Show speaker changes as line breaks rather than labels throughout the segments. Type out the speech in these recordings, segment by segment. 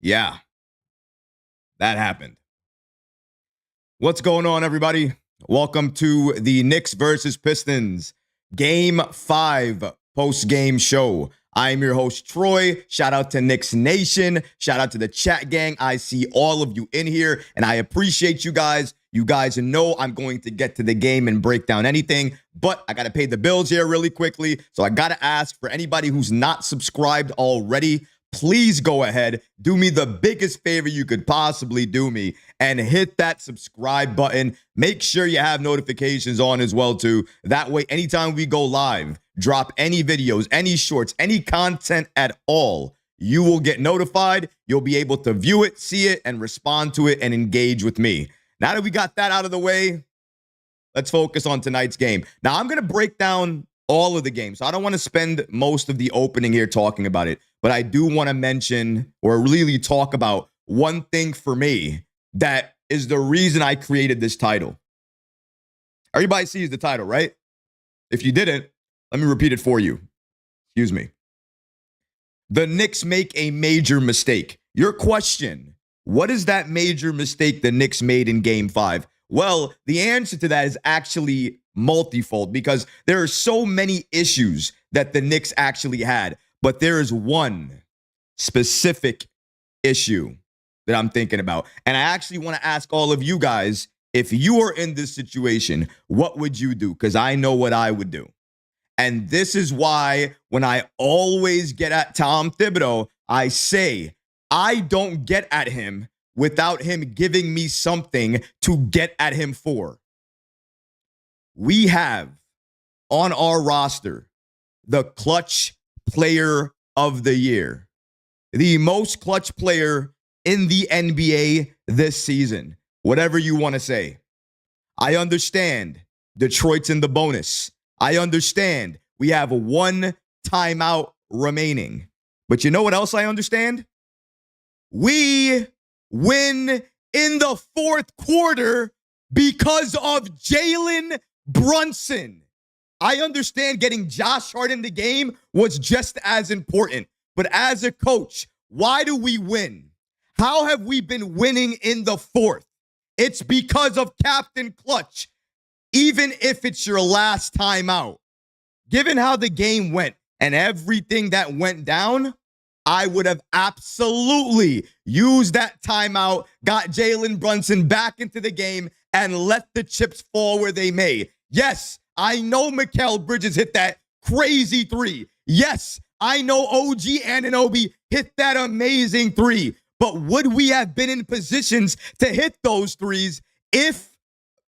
Yeah, that happened. What's going on, everybody? Welcome to the Knicks versus Pistons Game 5 post-game show. I'm your host, Troy. Shout out to Knicks Nation. Shout out to the chat gang. I see all of you in here, and I appreciate you guys. You guys know I'm going to get to the game and break down anything, but I got to pay the bills here really quickly. So I got to ask for anybody who's not subscribed already, please go ahead, do me the biggest favor you could possibly do me and hit that subscribe button. Make sure you have notifications on as well, too. That way, anytime we go live, drop any videos, any shorts, any content at all, you will get notified. You'll be able to view it, see it, and respond to it and engage with me. Now that we got that out of the way, let's focus on tonight's game. Now, I'm going to break down all of the games. So I don't want to spend most of the opening here talking about it, but I do want to mention or really talk about one thing for me that is the reason I created this title. Everybody sees the title, right? If you didn't, let me repeat it for you. Excuse me. The Knicks make a major mistake. Your question, what is that major mistake the Knicks made in Game 5? Well, the answer to that is actually multifold because there are so many issues that the Knicks actually had. But there is one specific issue that I'm thinking about. And I actually want to ask all of you guys, if you are in this situation, what would you do? Because I know what I would do. And this is why when I always get at Tom Thibodeau, I say, I don't get at him without him giving me something to get at him for. We have on our roster the clutch player of the year, the most clutch player in the NBA this season, whatever you want to say. I understand Detroit's in the bonus. I understand we have one timeout remaining. But you know what else I understand? We win in the fourth quarter because of Jalen Brunson. I understand getting Josh Hart in the game was just as important. But as a coach, why do we win? How have we been winning in the fourth? It's because of Captain Clutch, even if it's your last time out. Given how the game went and everything that went down, I would have absolutely used that timeout, got Jalen Brunson back into the game, and let the chips fall where they may. Yes, I know Mikal Bridges hit that crazy three. Yes, I know OG Anunoby hit that amazing three. But would we have been in positions to hit those threes if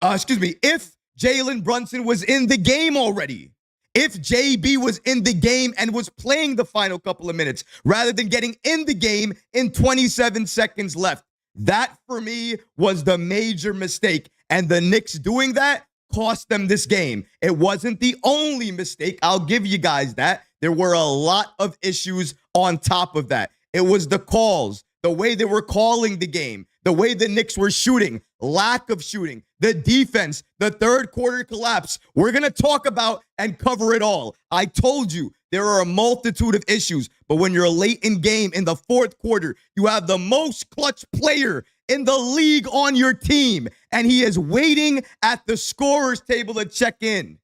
Jalen Brunson was in the game already? If JB was in the game and was playing the final couple of minutes rather than getting in the game in 27 seconds left. That, for me, was the major mistake. And the Knicks doing that cost them this game. It wasn't the only mistake. I'll give you guys that. There were a lot of issues on top of that. It was the calls, the way they were calling the game, the way the Knicks were shooting, lack of shooting, the defense, the third quarter collapse. We're going to talk about and cover it all. I told you there are a multitude of issues, but when you're late in game in the fourth quarter, you have the most clutch player in the league on your team, and he is waiting at the scorer's table to check in.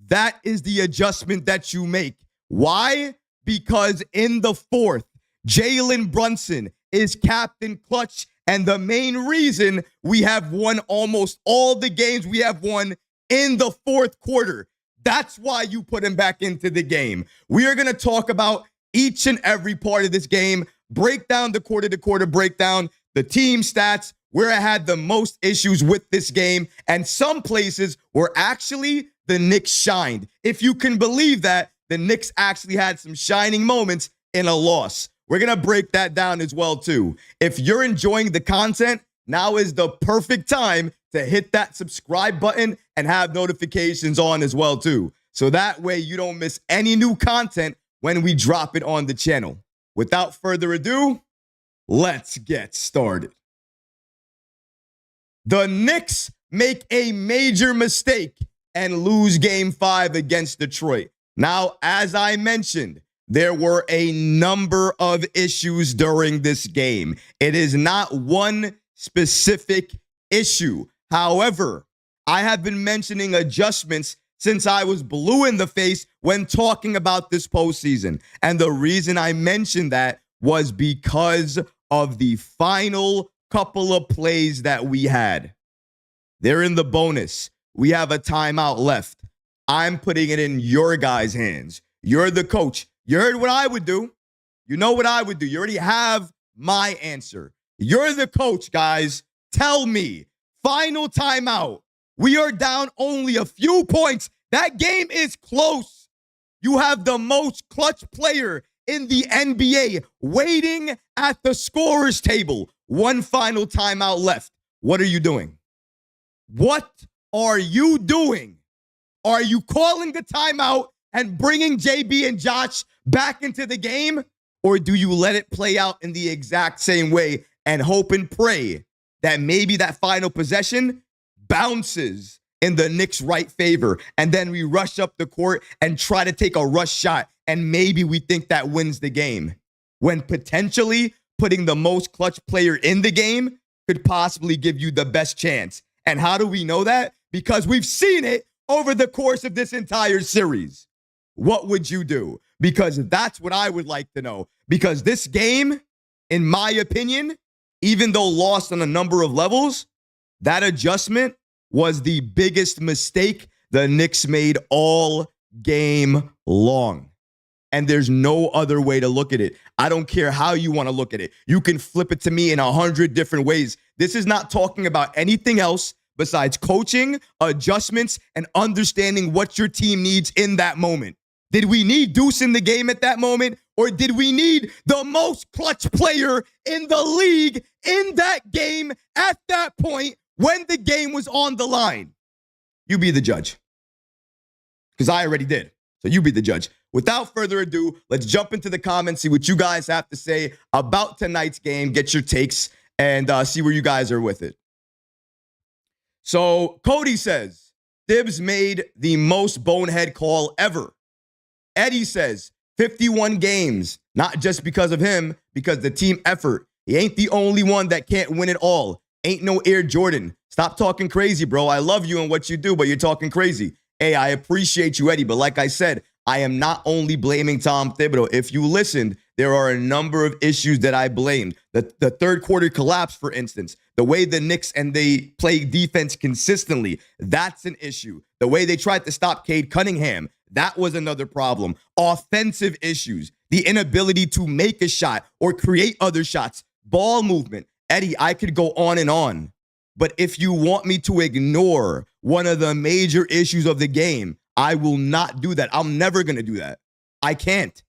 That is the adjustment that you make. Why? Because in the fourth, Jalen Brunson is Captain Clutch, and the main reason we have won almost all the games we have won in the fourth quarter. That's why you put him back into the game. We are going to talk about each and every part of this game, break down the quarter-to-quarter breakdown, the team stats, where I had the most issues with this game, and some places where actually the Knicks shined. If you can believe that, the Knicks actually had some shining moments in a loss. We're going to break that down as well, too. If you're enjoying the content, now is the perfect time to hit that subscribe button and have notifications on as well, too. So that way you don't miss any new content when we drop it on the channel. Without further ado, let's get started. The Knicks make a major mistake and lose Game 5 against Detroit. Now, as I mentioned, there were a number of issues during this game. It is not one specific issue. However, I have been mentioning adjustments since I was blue in the face when talking about this postseason. And the reason I mentioned that was because of the final couple of plays that we had. They're in the bonus. We have a timeout left. I'm putting it in your guys' hands. You're the coach. You heard what I would do. You know what I would do. You already have my answer. You're the coach, guys. Tell me. Final timeout. We are down only a few points. That game is close. You have the most clutch player in the NBA waiting at the scorer's table. One final timeout left. What are you doing? What are you doing? Are you calling the timeout and bringing JB and Josh back into the game? Or do you let it play out in the exact same way and hope and pray that maybe that final possession bounces in the Knicks' right favor, and then we rush up the court and try to take a rush shot, and maybe we think that wins the game, when potentially putting the most clutch player in the game could possibly give you the best chance? And how do we know that? Because we've seen it over the course of this entire series. What would you do? Because that's what I would like to know. Because this game, in my opinion, even though lost on a number of levels, that adjustment was the biggest mistake the Knicks made all game long. And there's no other way to look at it. I don't care how you want to look at it. You can flip it to me in 100 different ways. This is not talking about anything else besides coaching, adjustments, and understanding what your team needs in that moment. Did we need Deuce in the game at that moment? Or did we need the most clutch player in the league in that game at that point when the game was on the line? You be the judge. Because I already did. So you be the judge. Without further ado, let's jump into the comments, see what you guys have to say about tonight's game, get your takes, and see where you guys are with it. So Cody says, Thibs made the most bonehead call ever. Eddie says, 51 games, not just because of him, because the team effort. He ain't the only one that can't win it all. Ain't no Air Jordan. Stop talking crazy, bro. I love you and what you do, but you're talking crazy. Hey, I appreciate you, Eddie, but like I said, I am not only blaming Tom Thibodeau. If you listened, there are a number of issues that I blamed. The third quarter collapse, for instance. The way the Knicks and they play defense consistently, that's an issue. The way they tried to stop Cade Cunningham, that was another problem. Offensive issues, the inability to make a shot or create other shots, ball movement. Eddie, I could go on and on. But if you want me to ignore one of the major issues of the game, I will not do that. I'm never going to do that. I can't.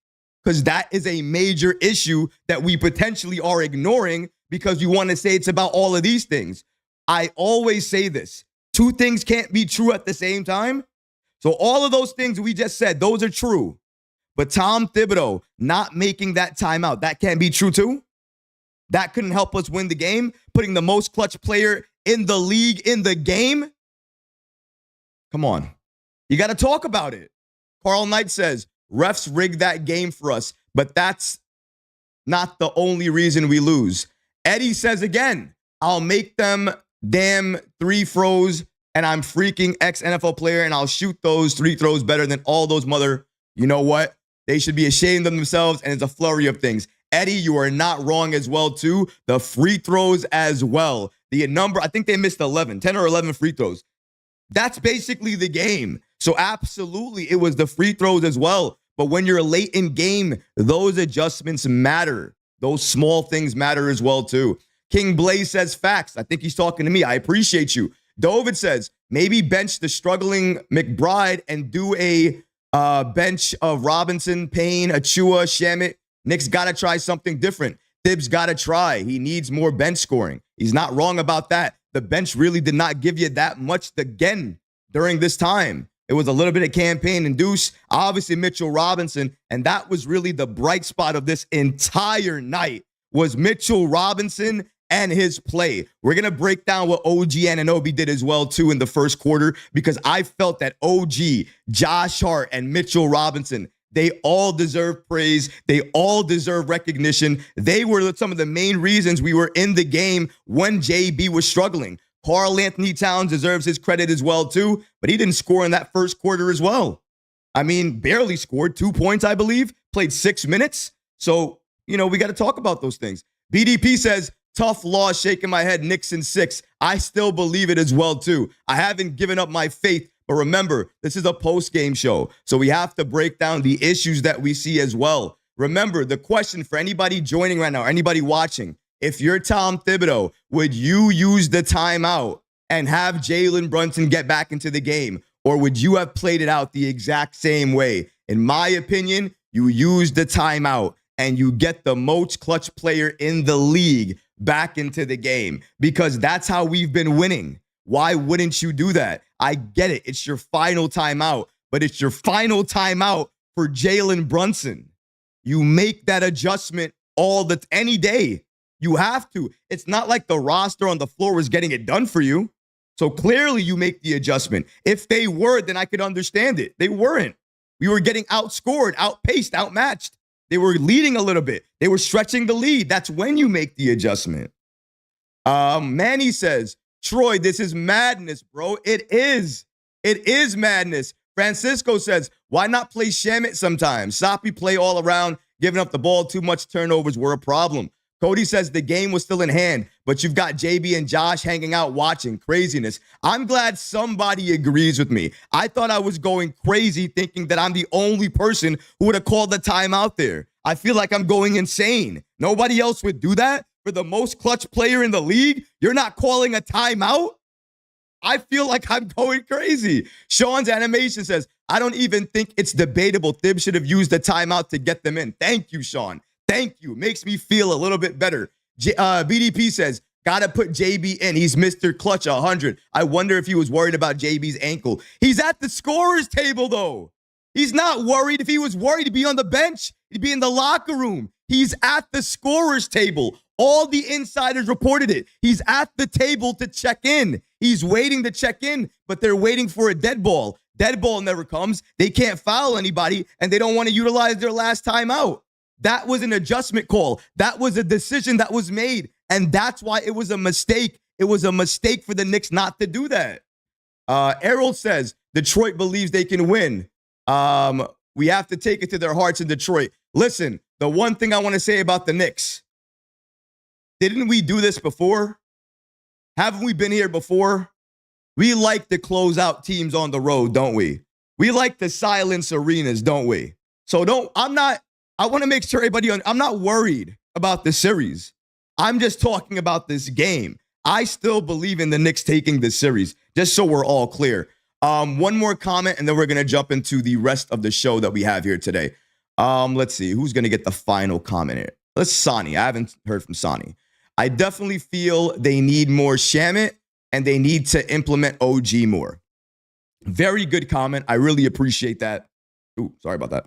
Because that is a major issue that we potentially are ignoring because you want to say it's about all of these things. I always say this. Two things can't be true at the same time. So all of those things we just said, those are true. But Tom Thibodeau not making that timeout, that can't be true too. That couldn't help us win the game. Putting the most clutch player in the league in the game. Come on. You got to talk about it. Carl Knight says, refs rigged that game for us, but that's not the only reason we lose. Eddie says again, I'll make them damn three throws, and I'm freaking ex-NFL player, and I'll shoot those three throws better than all those mother. You know what? They should be ashamed of themselves, and it's a flurry of things. Eddie, you are not wrong as well, too. The free throws as well. The number, I think they missed 10 or 11 free throws. That's basically the game. So absolutely, it was the free throws as well. But when you're late in game, those adjustments matter. Those small things matter as well, too. King Blaze says facts. I think he's talking to me. I appreciate you. Dovid says, maybe bench the struggling McBride and do a Bench of Robinson, Payne, Achua, Shamit. Knicks got to try something different. Thibs got to try. He needs more bench scoring. He's not wrong about that. The bench really did not give you that much again during this time. It was a little bit of campaign and Deuce, obviously Mitchell Robinson, and that was really the bright spot of this entire night was Mitchell Robinson and his play. We're going to break down what OG Anunoby did as well, too, in the first quarter, because I felt that OG, Josh Hart, and Mitchell Robinson, they all deserve praise. They all deserve recognition. They were some of the main reasons we were in the game when JB was struggling. Karl-Anthony Towns deserves his credit as well, too, but he didn't score in that first quarter as well. I mean, barely scored 2 points, I believe, played 6 minutes. So, we got to talk about those things. BDP says, tough loss, shaking my head, Knicks in 6. I still believe it as well, too. I haven't given up my faith, but remember, this is a post-game show, so we have to break down the issues that we see as well. Remember, the question for anybody joining right now, anybody watching, if you're Tom Thibodeau, would you use the timeout and have Jalen Brunson get back into the game? Or would you have played it out the exact same way? In my opinion, you use the timeout and you get the most clutch player in the league back into the game because that's how we've been winning. Why wouldn't you do that? I get it. It's your final timeout, but it's your final timeout for Jalen Brunson. You make that adjustment any day. You have to. It's not like the roster on the floor was getting it done for you. So clearly you make the adjustment. If they were, then I could understand it. They weren't. We were getting outscored, outpaced, outmatched. They were leading a little bit. They were stretching the lead. That's when you make the adjustment. Manny says, Troy, this is madness, bro. It is. It is madness. Francisco says, why not play Shamit sometimes? Soppy play all around, giving up the ball, too much turnovers were a problem. Cody says the game was still in hand, but you've got JB and Josh hanging out watching. Craziness. I'm glad somebody agrees with me. I thought I was going crazy thinking that I'm the only person who would have called the timeout there. I feel like I'm going insane. Nobody else would do that? For the most clutch player in the league, you're not calling a timeout? I feel like I'm going crazy. Sean's animation says, I don't even think it's debatable. Thibs should have used the timeout to get them in. Thank you, Sean. Thank you. Makes me feel a little bit better. BDP says, gotta put JB in. He's Mr. Clutch 100. I wonder if he was worried about JB's ankle. He's at the scorer's table, though. He's not worried. If he was worried, he'd be on the bench. He'd be in the locker room. He's at the scorer's table. All the insiders reported it. He's at the table to check in. He's waiting to check in, but they're waiting for a dead ball. Dead ball never comes. They can't foul anybody, and they don't want to utilize their last timeout. That was an adjustment call. That was a decision that was made, and that's why it was a mistake. It was a mistake for the Knicks not to do that. Errol says, Detroit believes they can win. We have to take it to their hearts in Detroit. Listen, the one thing I want to say about the Knicks, didn't we do this before? Haven't we been here before? We like to close out teams on the road, don't we? We like to silence arenas, don't we? So I want to make sure I'm not worried about the series. I'm just talking about this game. I still believe in the Knicks taking this series, just so we're all clear. One more comment, and then we're going to jump into the rest of the show that we have here today. Let's see. Who's going to get the final comment here? Let's Sonny. I haven't heard from Sonny. I definitely feel they need more Shamit, and they need to implement OG more. Very good comment. I really appreciate that. Ooh, sorry about that.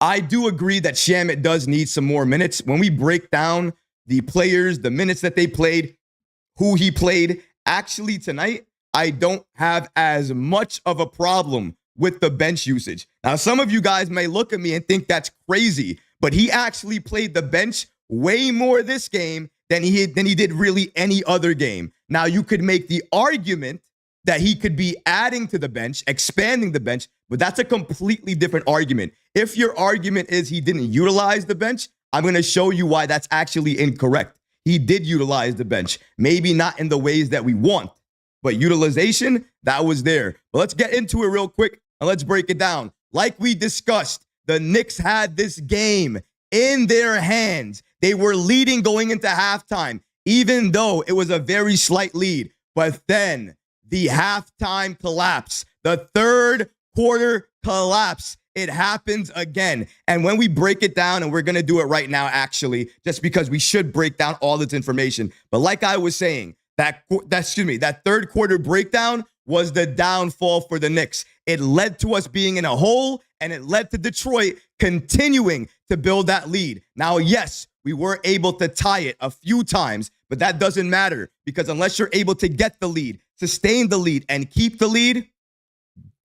I do agree that Shamit does need some more minutes. When we break down the players, the minutes that they played, who he played, actually tonight, I don't have as much of a problem with the bench usage. Now, some of you guys may look at me and think that's crazy, but he actually played the bench way more this game than he did really any other game. Now, you could make the argument that he could be adding to the bench, expanding the bench, but that's a completely different argument. If your argument is he didn't utilize the bench, I'm going to show you why that's actually incorrect. He did utilize the bench, maybe not in the ways that we want, but utilization, that was there. But let's get into it real quick and let's break it down. Like we discussed, the Knicks had this game in their hands. They were leading going into halftime, even though it was a very slight lead. But then the halftime collapse, the third quarter collapse. It happens again. And when we break it down, and we're going to do it right now, actually, just because we should break down all this information. But like I was saying, that third quarter breakdown was the downfall for the Knicks. It led to us being in a hole, and it led to Detroit continuing to build that lead. Now, yes, we were able to tie it a few times, but that doesn't matter because unless you're able to get the lead, sustain the lead, and keep the lead,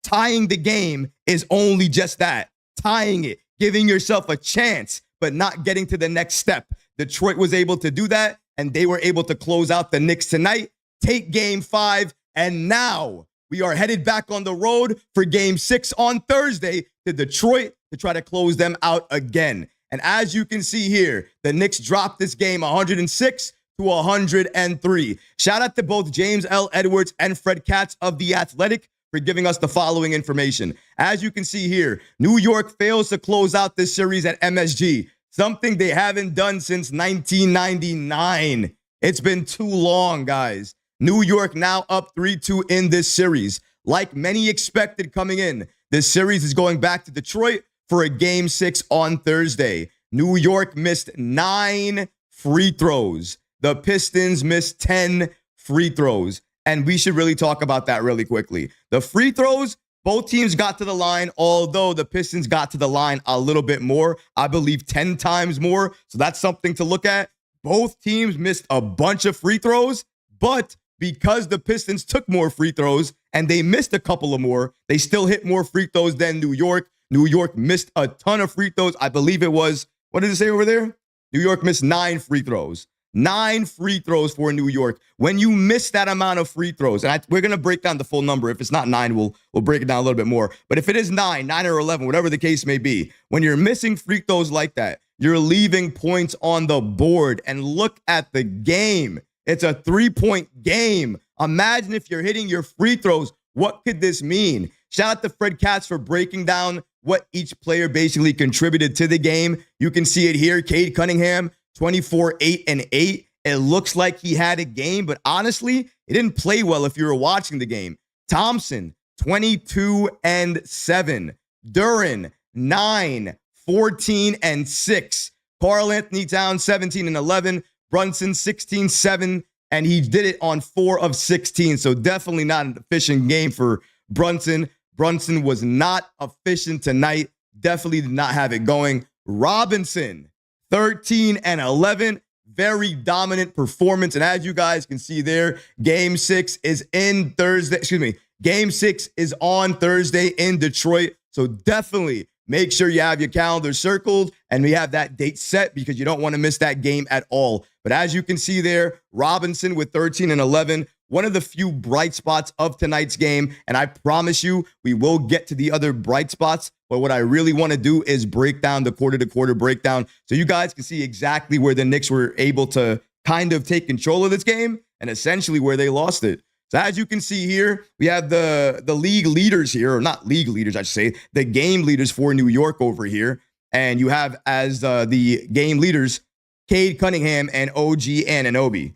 tying the game is only just that. Tying it, giving yourself a chance, but not getting to the next step. Detroit was able to do that, and they were able to close out the Knicks tonight, take game 5, and now we are headed back on the road for game 6 on Thursday to Detroit to try to close them out again. And as you can see here, the Knicks dropped this game 106 to 103. Shout out to both James L. Edwards and Fred Katz of The Athletic for giving us the following information. As you can see here, New York fails to close out this series at MSG, something they haven't done since 1999. It's been too long, guys. New York now up 3-2 in this series. Like many expected coming in, this series is going back to Detroit for a game 6 on Thursday. New York missed 9 free throws. The Pistons missed 10 free throws. And we should really talk about that really quickly. The free throws, both teams got to the line, although the Pistons got to the line a little bit more. I believe 10 times more. So that's something to look at. Both teams missed a bunch of free throws, but because the Pistons took more free throws and they missed a couple of more, they still hit more free throws than New York. New York missed a ton of free throws. I believe it was, what did it say over there? New York missed 9 free throws. 9 free throws for New York. When you miss that amount of free throws, and we're going to break down the full number. If it's not 9, we'll break it down a little bit more. But if it is 9 or 11, whatever the case may be, when you're missing free throws like that, you're leaving points on the board. And look at the game. It's a 3-point game. Imagine if you're hitting your free throws. What could this mean? Shout out to Fred Katz for breaking down what each player basically contributed to the game. You can see it here. Cade Cunningham, 24, 8, and 8. It looks like he had a game, but honestly, he didn't play well if you were watching the game. Thompson, 22 and 7. Duren, 9, 14 and 6. Karl-Anthony Towns, 17 and 11. Brunson, 16, 7, and he did it on 4 of 16. So definitely not an efficient game for Brunson. Brunson was not efficient tonight. Definitely did not have it going. Robinson, 13 and 11. Very dominant performance. And as you guys can see there, game 6 is in Thursday. Game 6 is on Thursday in Detroit. So definitely make sure you have your calendar circled and we have that date set because you don't want to miss that game at all. But as you can see there, Robinson with 13 and 11, one of the few bright spots of tonight's game. And I promise you, we will get to the other bright spots. But what I really want to do is break down the quarter-to-quarter breakdown so you guys can see exactly where the Knicks were able to kind of take control of this game and essentially where they lost it. So as you can see here, we have the league leaders here, or not league leaders, I should say, the game leaders for New York over here. And you have as the game leaders, Cade Cunningham and OG Anunoby.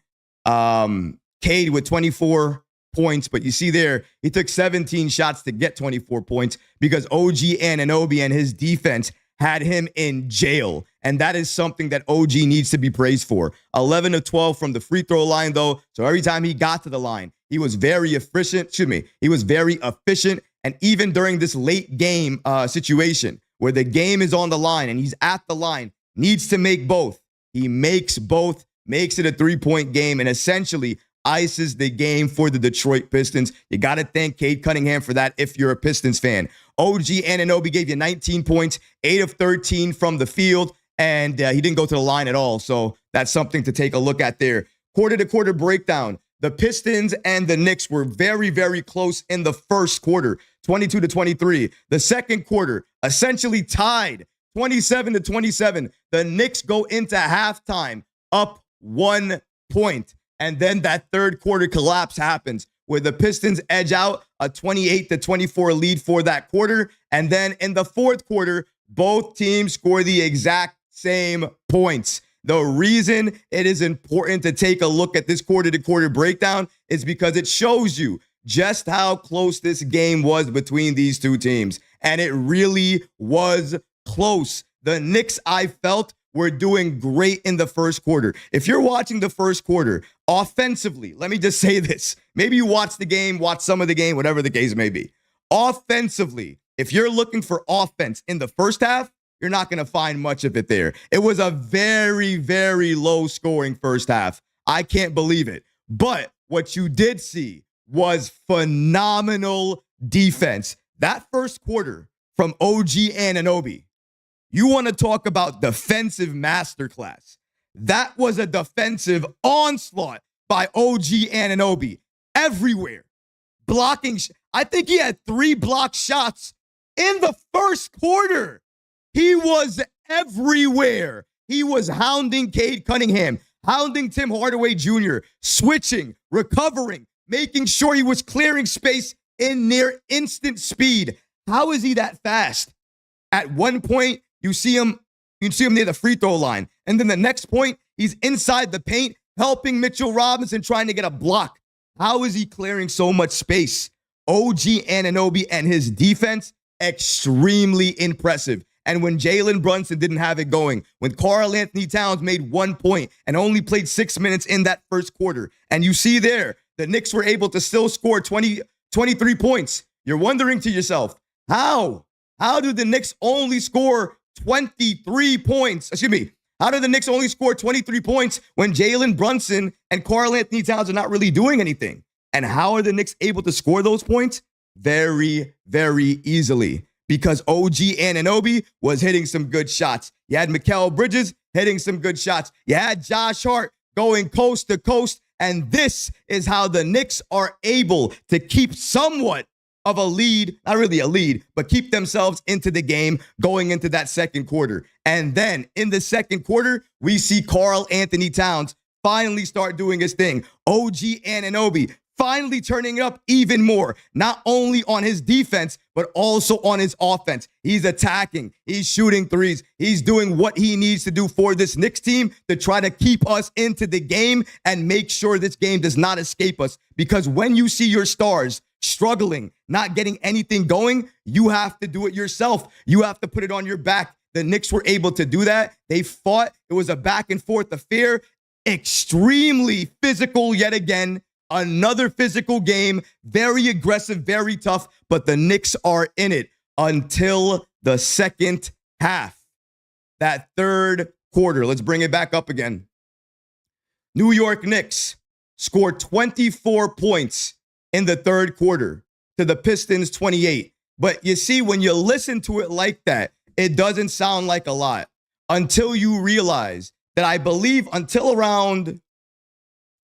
Cade with 24 points, but you see there, he took 17 shots to get 24 points because OG Anunoby and his defense had him in jail. And that is something that OG needs to be praised for. 11 of 12 from the free throw line, though. So every time he got to the line, he was very efficient. He was very efficient. And even during this late game situation where the game is on the line and he's at the line, needs to make both. He makes both, makes it a 3-point game, and essentially ices the game for the Detroit Pistons. You got to thank Cade Cunningham for that if you're a Pistons fan. OG Anunoby gave you 19 points, 8 of 13 from the field, and he didn't go to the line at all. So that's something to take a look at there. Quarter-to-quarter breakdown. The Pistons and the Knicks were very, very close in the first quarter, 22-23. The second quarter, essentially tied, 27-27. The Knicks go into halftime up 1 point. And then that third quarter collapse happens where the Pistons edge out a 28-24 lead for that quarter. And then in the fourth quarter, both teams score the exact same points. The reason it is important to take a look at this quarter-to-quarter breakdown is because it shows you just how close this game was between these two teams. And it really was close. The Knicks, I felt, were doing great in the first quarter. If you're watching the first quarter, offensively, let me just say this. Maybe you watch the game, watch some of the game, whatever the case may be. Offensively, if you're looking for offense in the first half, you're not going to find much of it there. It was a very, very low scoring first half. I can't believe it. But what you did see was phenomenal defense. That first quarter from OG Anunoby, you want to talk about defensive masterclass. That was a defensive onslaught by OG Anunoby everywhere. Blocking. I think he had 3 blocked shots in the first quarter. He was everywhere. He was hounding Cade Cunningham, hounding Tim Hardaway Jr., switching, recovering, making sure he was clearing space in near instant speed. How is he that fast? At one point, you see him near the free throw line. And then the next point, he's inside the paint, helping Mitchell Robinson trying to get a block. How is he clearing so much space? OG Anunoby and his defense, extremely impressive. And when Jalen Brunson didn't have it going, when Karl-Anthony Towns made 1 point and only played 6 minutes in that first quarter, and you see there, the Knicks were able to still score 23 points. You're wondering to yourself, how? How do the Knicks only score 23 points? How did the Knicks only score 23 points when Jalen Brunson and Karl-Anthony Towns are not really doing anything? And how are the Knicks able to score those points? Very, very easily. Because OG Anunoby was hitting some good shots. You had Mikal Bridges hitting some good shots. You had Josh Hart going coast to coast. And this is how the Knicks are able to keep somewhat of a lead, not really a lead, but keep themselves into the game going into that second quarter. And then in the second quarter, we see Karl-Anthony Towns finally start doing his thing. OG Anunoby finally turning it up even more, not only on his defense, but also on his offense. He's attacking. He's shooting threes. He's doing what he needs to do for this Knicks team to try to keep us into the game and make sure this game does not escape us. Because when you see your stars struggling, not getting anything going, you have to do it yourself. You have to put it on your back. The Knicks were able to do that. They fought. It was a back and forth affair. Extremely physical yet again. Another physical game, very aggressive, very tough, but the Knicks are in it until the second half. That third quarter, let's bring it back up again. New York Knicks scored 24 points in the third quarter to the Pistons 28. But you see, when you listen to it like that, it doesn't sound like a lot until you realize that I believe until around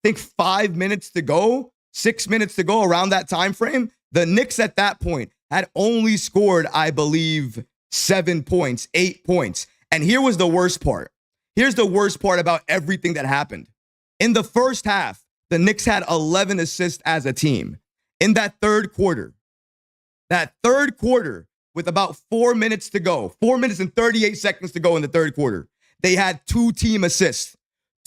5 minutes to go, 6 minutes to go, around that time frame, the Knicks at that point had only scored, I believe, 7 points, 8 points. And here was the worst part. Here's the worst part about everything that happened. In the first half, the Knicks had 11 assists as a team. In that third quarter, with about 4 minutes to go, 4 minutes and 38 seconds to go in the third quarter, they had 2 team assists.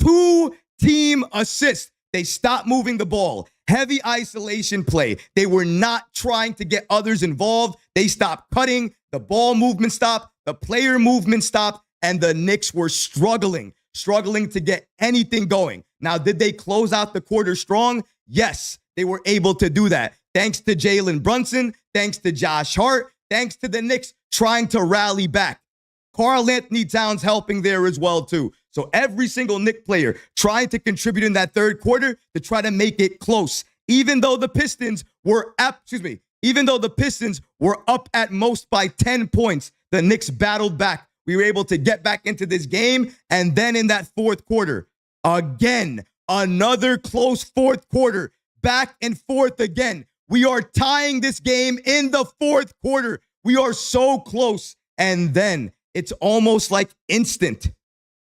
2 team assists. They stopped moving the ball. Heavy isolation play. They were not trying to get others involved. They stopped cutting. The ball movement stopped. The player movement stopped. And the Knicks were struggling to get anything going. Now, did they close out the quarter strong? Yes, they were able to do that. Thanks to Jalen Brunson, thanks to Josh Hart, thanks to the Knicks trying to rally back. Karl-Anthony Towns helping there as well, too. So every single Knicks player trying to contribute in that third quarter to try to make it close. Even though the Pistons were up at most by 10 points, the Knicks battled back. We were able to get back into this game. And then in that fourth quarter, again, another close fourth quarter, back and forth again. We are tying this game in the fourth quarter. We are so close. And then it's almost like instant.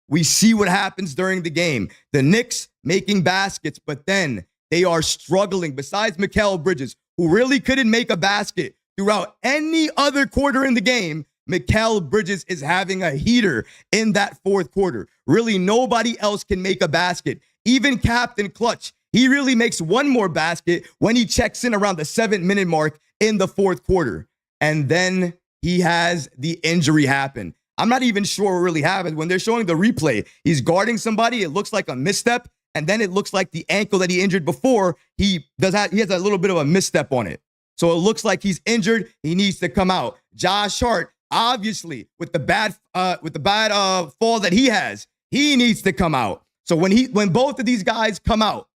We see what happens during the game. The Knicks making baskets, but then they are struggling. Besides Mikal Bridges, who really couldn't make a basket throughout any other quarter in the game, Mikal Bridges is having a heater in that fourth quarter. Really, nobody else can make a basket. Even Captain Clutch, He really makes one more basket when he checks in around the 7-minute mark in the fourth quarter. And then he has the injury happen. I'm not even sure what really happened. When they're showing the replay, he's guarding somebody. It looks like a misstep. And then it looks like the ankle that he injured before, he has a little bit of a misstep on it. So it looks like he's injured. He needs to come out. Josh Hart, obviously, with the bad fall that he has, he needs to come out. So when both of these guys come out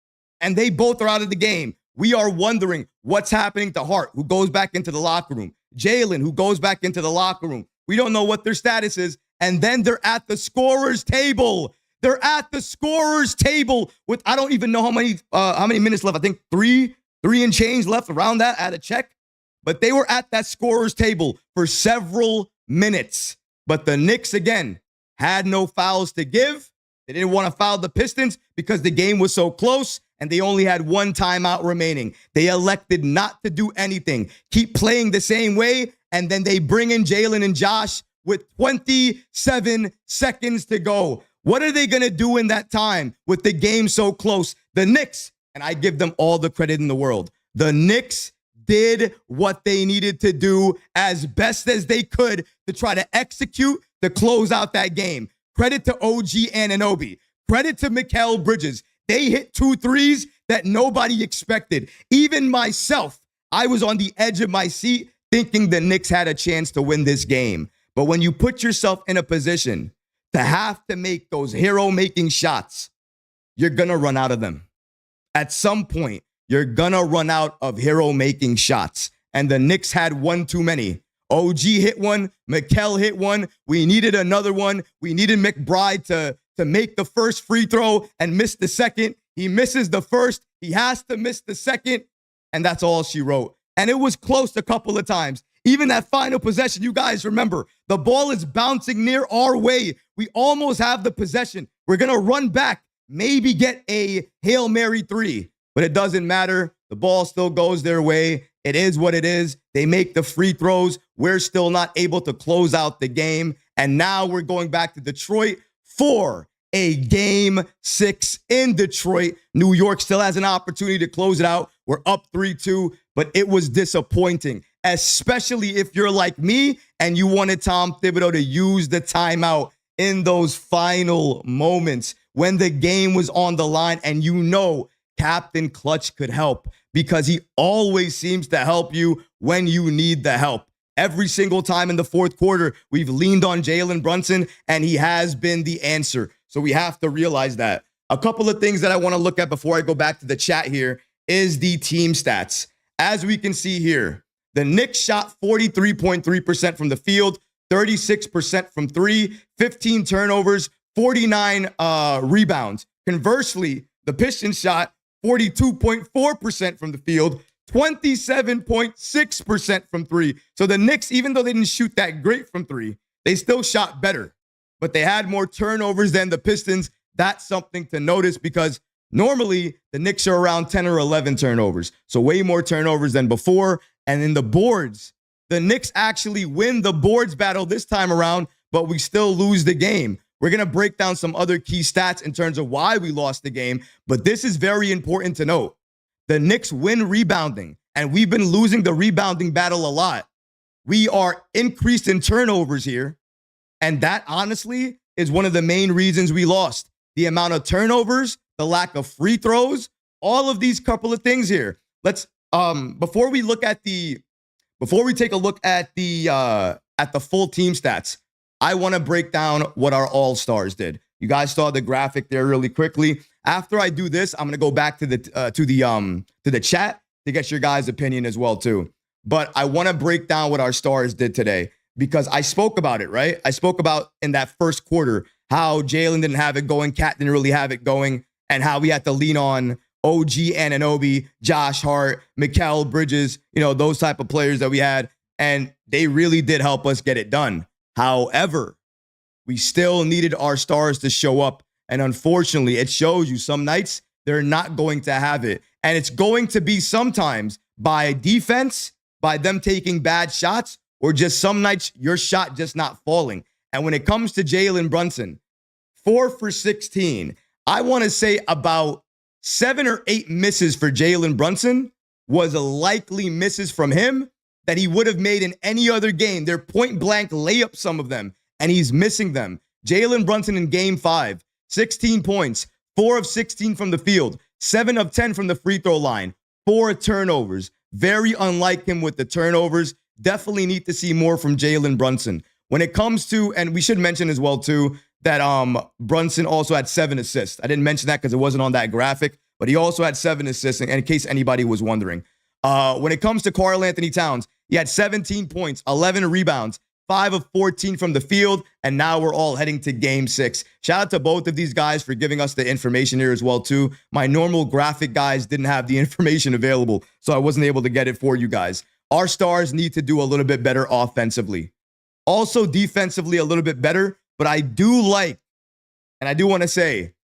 and they both are out of the game, we are wondering what's happening to Hart, who goes back into the locker room. Jalen, who goes back into the locker room. We don't know what their status is. And then they're at the scorer's table. They're at the scorer's table with, I don't even know how many minutes left. I think three and change left, around that. I had to check. But they were at that scorer's table for several minutes. But the Knicks, again, had no fouls to give. They didn't want to foul the Pistons because the game was so close and they only had one timeout remaining. They elected not to do anything, keep playing the same way, and then they bring in Jalen and Josh with 27 seconds to go. What are they going to do in that time with the game so close? The Knicks, and I give them all the credit in the world, the Knicks did what they needed to do as best as they could to try to execute to close out that game. Credit to OG Anunoby. Credit to Mikal Bridges. They hit 2 threes that nobody expected. Even myself, I was on the edge of my seat thinking the Knicks had a chance to win this game. But when you put yourself in a position to have to make those hero-making shots, you're going to run out of them. At some point, you're going to run out of hero-making shots. And the Knicks had one too many. OG hit one. Mikal hit one. We needed another one. We needed McBride to make the first free throw and miss the second. He misses the first. He has to miss the second. And that's all she wrote. And it was close a couple of times. Even that final possession, you guys remember, the ball is bouncing near our way. We almost have the possession. We're going to run back, maybe get a Hail Mary 3. But it doesn't matter. The ball still goes their way. It is what it is. They make the free throws. We're still not able to close out the game. And now we're going back to Detroit for a game 6 in Detroit. New York still has an opportunity to close it out. We're up 3-2, but it was disappointing, especially if you're like me and you wanted Tom Thibodeau to use the timeout in those final moments when the game was on the line. And you know Captain Clutch could help because he always seems to help you when you need the help. Every single time in the fourth quarter, we've leaned on Jalen Brunson, and he has been the answer. So we have to realize that. A couple of things that I want to look at before I go back to the chat here is the team stats. As we can see here, the Knicks shot 43.3% from the field, 36% from three, 15 turnovers, 49 rebounds. Conversely, the Pistons shot 42.4% from the field, 27.6% from three. So the Knicks, even though they didn't shoot that great from three, they still shot better. But they had more turnovers than the Pistons. That's something to notice because normally the Knicks are around 10 or 11 turnovers. So way more turnovers than before. And in the boards, the Knicks actually win the boards battle this time around, but we still lose the game. We're going to break down some other key stats in terms of why we lost the game. But this is very important to note. The Knicks win rebounding, and we've been losing the rebounding battle a lot. We are increased in turnovers here. And that, honestly, is one of the main reasons we lost. The amount of turnovers, the lack of free throws, all of these couple of things here. Let's before we take a look at the full team stats, I want to break down what our all-stars did. You guys saw the graphic there really quickly. After I do this, I'm going to go back to the chat to get your guys' opinion as well too. But I want to break down what our stars did today, because I spoke about it, right? I spoke about in that first quarter how Jalen didn't have it going, Cat didn't really have it going, and how we had to lean on OG Anunoby, Josh Hart, Mikal Bridges, those type of players that we had, and they really did help us get it done. However, we still needed our stars to show up, and unfortunately, it shows you some nights they're not going to have it, and it's going to be sometimes by defense, by them taking bad shots, or just some nights your shot just not falling. And when it comes to Jalen Brunson, 4 for 16, I want to say about 7 or 8 misses for Jalen Brunson was likely misses from him that he would have made in any other game. They're point blank layup, some of them, and he's missing them. Jalen Brunson in game 5, 16 points, 4 of 16 from the field, 7 of 10 from the free throw line, 4 turnovers. Very unlike him with the turnovers. Definitely need to see more from Jalen Brunson. When it comes to, and we should mention as well too, that Brunson also had 7 assists. I didn't mention that because it wasn't on that graphic, but he also had 7 assists, in case anybody was wondering. When it comes to Karl-Anthony Towns, he had 17 points, 11 rebounds, 5 of 14 from the field, and now we're all heading to game 6. Shout out to both of these guys for giving us the information here as well too. My normal graphic guys didn't have the information available, so I wasn't able to get it for you guys. Our stars need to do a little bit better offensively. Also defensively a little bit better, but I do like, and I do want to say,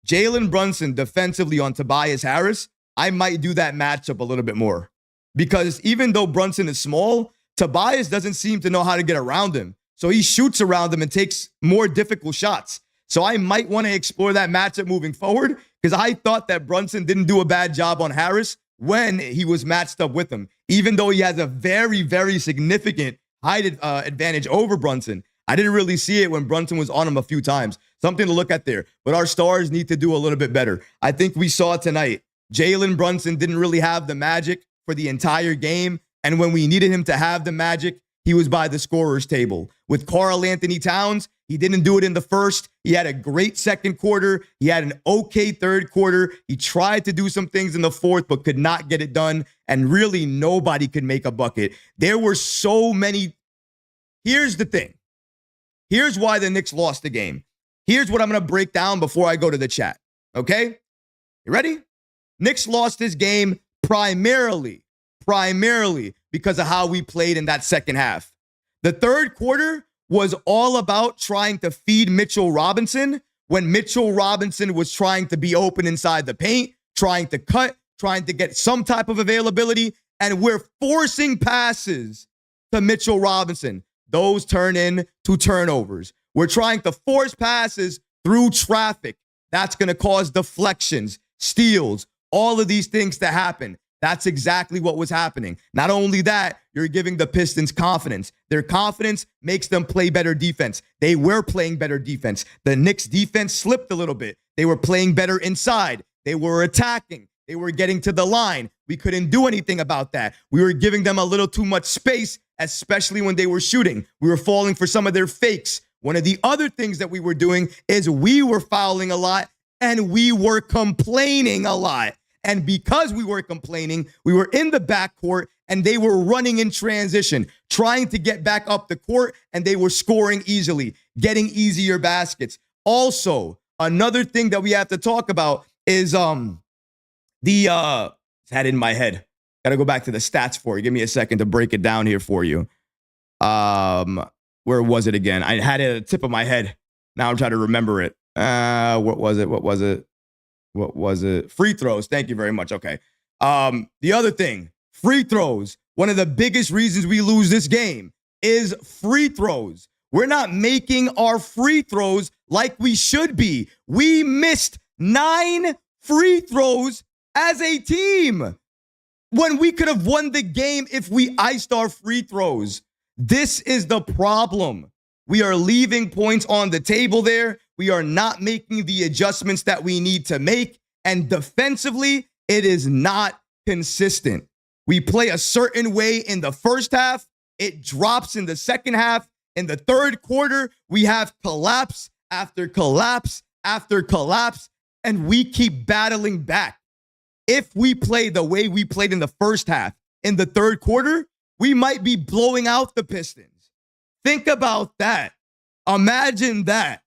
Jalen Brunson defensively on Tobias Harris, I might do that matchup a little bit more. Because even though Brunson is small, Tobias doesn't seem to know how to get around him. So he shoots around him and takes more difficult shots. So I might want to explore that matchup moving forward because I thought that Brunson didn't do a bad job on Harris when he was matched up with him. Even though he has a very, very significant height advantage over Brunson, I didn't really see it when Brunson was on him a few times. Something to look at there. But our stars need to do a little bit better. I think we saw tonight, Jalen Brunson didn't really have the magic for the entire game. And when we needed him to have the magic, he was by the scorer's table. With Karl-Anthony Towns, he didn't do it in the first. He had a great second quarter. He had an okay third quarter. He tried to do some things in the fourth, but could not get it done. And really, nobody could make a bucket. There were so many. Here's the thing. Here's why the Knicks lost the game. Here's what I'm going to break down before I go to the chat. Okay? You ready? Knicks lost this game primarily because of how we played in that second half. The third quarter was all about trying to feed Mitchell Robinson when Mitchell Robinson was trying to be open inside the paint, trying to cut, trying to get some type of availability, and we're forcing passes to Mitchell Robinson. Those turn into turnovers. We're trying to force passes through traffic. That's going to cause deflections, steals, all of these things to happen. That's exactly what was happening. Not only that, you're giving the Pistons confidence. Their confidence makes them play better defense. They were playing better defense. The Knicks defense slipped a little bit. They were playing better inside. They were attacking. They were getting to the line. We couldn't do anything about that. We were giving them a little too much space, especially when they were shooting. We were falling for some of their fakes. One of the other things that we were doing is we were fouling a lot and we were complaining a lot. And because we were complaining, we were in the backcourt and they were running in transition, trying to get back up the court, and they were scoring easily, getting easier baskets. Also, another thing that we have to talk about is it's had it in my head. Got to go back to the stats for you. Give me a second to break it down here for you. Where was it again? I had it at the tip of my head. Now I'm trying to remember it. What was it? Free throws. Thank you very much. Okay. The other thing, free throws. One of the biggest reasons we lose this game is free throws. We're not making our free throws like we should be. We missed 9 free throws as a team when we could have won the game if we iced our free throws. This is the problem. We are leaving points on the table there. We are not making the adjustments that we need to make. And defensively, it is not consistent. We play a certain way in the first half. It drops in the second half. In the third quarter, we have collapse after collapse after collapse, and we keep battling back. If we play the way we played in the first half, in the third quarter, we might be blowing out the Pistons. Think about that. Imagine that.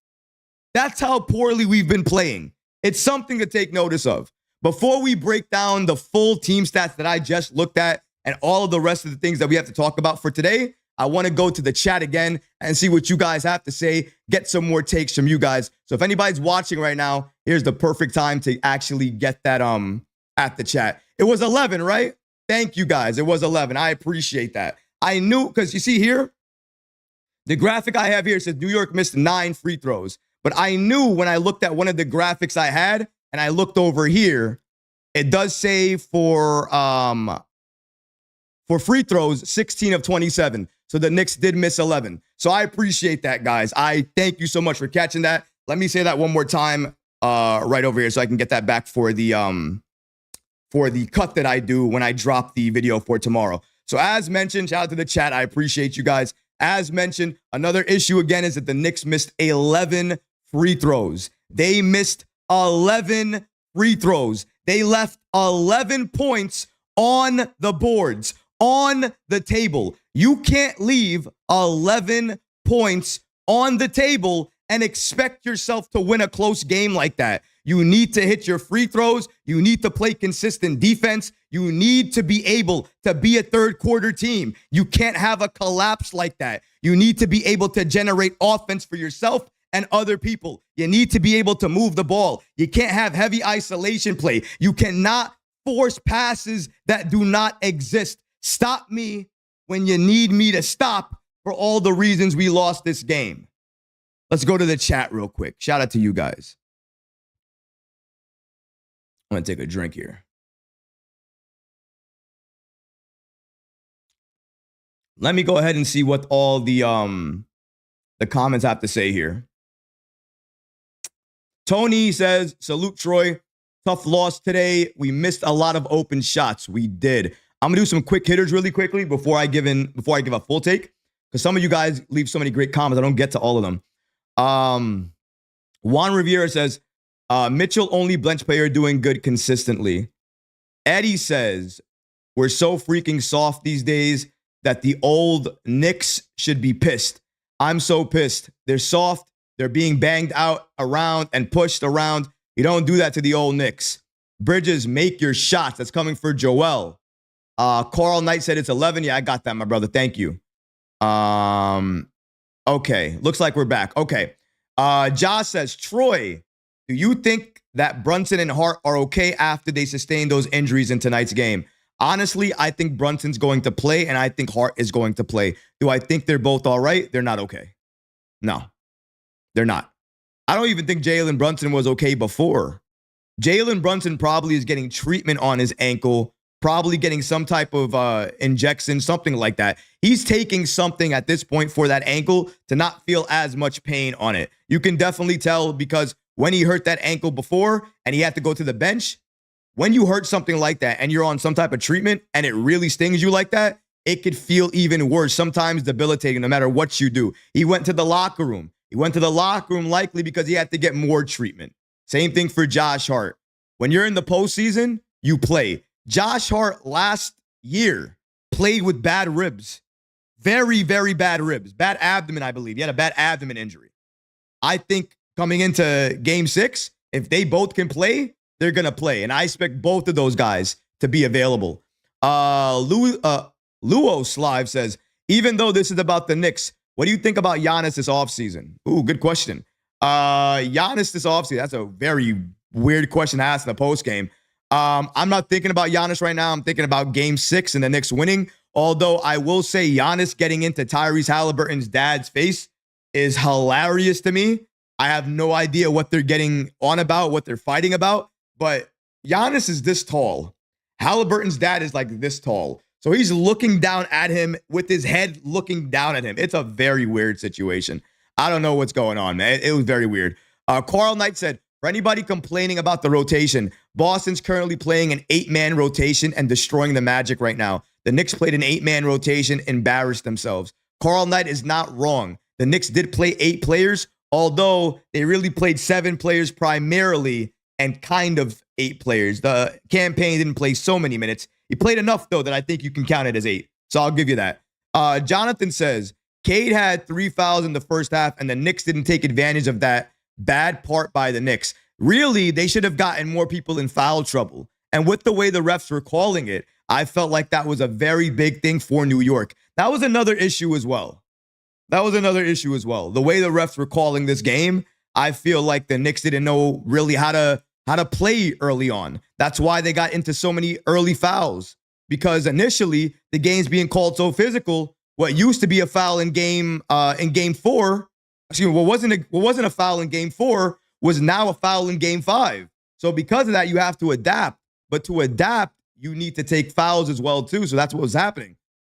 That's how poorly we've been playing. It's something to take notice of. Before we break down the full team stats that I just looked at and all of the rest of the things that we have to talk about for today, I want to go to the chat again and see what you guys have to say, get some more takes from you guys. So if anybody's watching right now, here's the perfect time to actually get that at the chat. It was 11, right? Thank you guys. It was 11. I appreciate that. I knew, because you see here, the graphic I have here says New York missed 9 free throws. But I knew when I looked at one of the graphics I had and I looked over here, it does say for free throws, 16 of 27. So the Knicks did miss 11. So I appreciate that, guys. I thank you so much for catching that. Let me say that one more time right over here so I can get that back for the cut that I do when I drop the video for tomorrow. So as mentioned, shout out to the chat. I appreciate you guys. As mentioned, another issue again is that the Knicks missed 11 free throws. They missed 11 free throws. They left 11 points on the boards, on the table. You can't leave 11 points on the table and expect yourself to win a close game like that. You need to hit your free throws. You need to play consistent defense. You need to be able to be a third quarter team. You can't have a collapse like that. You need to be able to generate offense for yourself and other people. You need to be able to move the ball. You can't have heavy isolation play. You cannot force passes that do not exist. Stop me when you need me to stop for all the reasons we lost this game. Let's go to the chat real quick. Shout out to you guys. I'm going to take a drink here. Let me go ahead and see what all the comments have to say here. Tony says, salute Troy. Tough loss today. We missed a lot of open shots. We did. I'm gonna do some quick hitters really quickly before I give a full take, because some of you guys leave so many great comments. I don't get to all of them. Juan Rivera says, Mitchell only bench player doing good consistently. Eddie says, we're so freaking soft these days that the old Knicks should be pissed. I'm so pissed. They're soft. They're being banged out around and pushed around. You don't do that to the old Knicks. Bridges, make your shots. That's coming for Joel. Carl Knight said it's 11. Yeah, I got that, my brother. Thank you. Okay. Looks like we're back. Okay. Josh says, Troy, do you think that Brunson and Hart are okay after they sustained those injuries in tonight's game? Honestly, I think Brunson's going to play, and I think Hart is going to play. Do I think they're both all right? They're not okay. No, they're not. I don't even think Jalen Brunson was okay before. Jalen Brunson probably is getting treatment on his ankle, probably getting some type of injection, something like that. He's taking something at this point for that ankle to not feel as much pain on it. You can definitely tell, because when he hurt that ankle before and he had to go to the bench, when you hurt something like that and you're on some type of treatment and it really stings you like that, it could feel even worse, sometimes debilitating, no matter what you do. He went to the locker room. He went to the locker room likely because he had to get more treatment. Same thing for Josh Hart. When you're in the postseason, you play. Josh Hart last year played with bad ribs. Very, very bad ribs. Bad abdomen, I believe. He had a bad abdomen injury. I think coming into game 6, if they both can play, they're going to play. And I expect both of those guys to be available. Luos Live says, even though this is about the Knicks, what do you think about Giannis this offseason? Ooh, good question. Giannis this offseason, that's a very weird question to ask in the postgame. I'm not thinking about Giannis right now. I'm thinking about game 6 and the Knicks winning. Although I will say Giannis getting into Tyrese Halliburton's dad's face is hilarious to me. I have no idea what they're getting on about, what they're fighting about. But Giannis is this tall. Halliburton's dad is like this tall. So he's looking down at him with his head looking down at him. It's a very weird situation. I don't know what's going on, man. It was very weird. Carl Knight said, for anybody complaining about the rotation, Boston's currently playing an 8-man rotation and destroying the Magic right now. The Knicks played an 8-man rotation, embarrassed themselves. Carl Knight is not wrong. The Knicks did play 8 players, although they really played 7 players primarily and kind of 8 players. The campaign didn't play so many minutes. He played enough, though, that I think you can count it as 8. So I'll give you that. Jonathan says, Cade had 3 fouls in the first half, and the Knicks didn't take advantage of that. Bad part by the Knicks. Really, they should have gotten more people in foul trouble. And with the way the refs were calling it, I felt like that was a very big thing for New York. That was another issue as well. The way the refs were calling this game, I feel like the Knicks didn't know really how to play early on. That's why they got into so many early fouls, because initially the game's being called so physical. What used to be a foul in game 4, what wasn't a foul in game 4 was now a foul in game 5. So because of that, you have to adapt. But to adapt, you need to take fouls as well, too. So that's what was happening.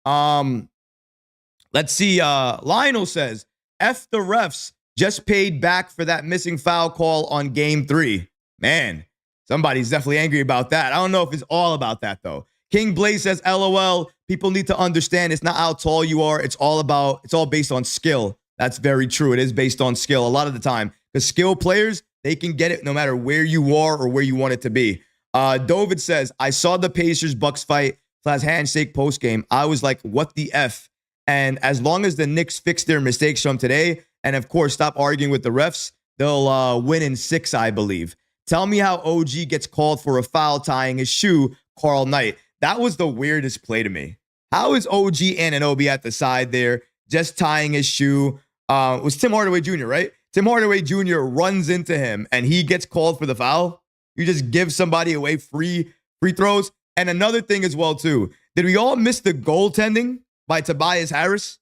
Let's see. Lionel says, F the refs, just paid back for that missing foul call on game 3. Man, somebody's definitely angry about that. I don't know if it's all about that, though. King Blaze says, LOL, people need to understand it's not how tall you are. It's all based on skill. That's very true. It is based on skill a lot of the time. Because skilled players, they can get it no matter where you are or where you want it to be. David says, I saw the Pacers-Bucks fight / handshake post-game. I was like, what the F? And as long as the Knicks fix their mistakes from today, and of course, stop arguing with the refs, they'll win in 6, I believe. Tell me how OG gets called for a foul tying his shoe, Carl Knight. That was the weirdest play to me. How is OG Anunoby at the side there, just tying his shoe? It was Tim Hardaway Jr., right? Tim Hardaway Jr. runs into him, and he gets called for the foul. You just give somebody away free throws. And another thing as well, too. Did we all miss the goaltending by Tobias Harris?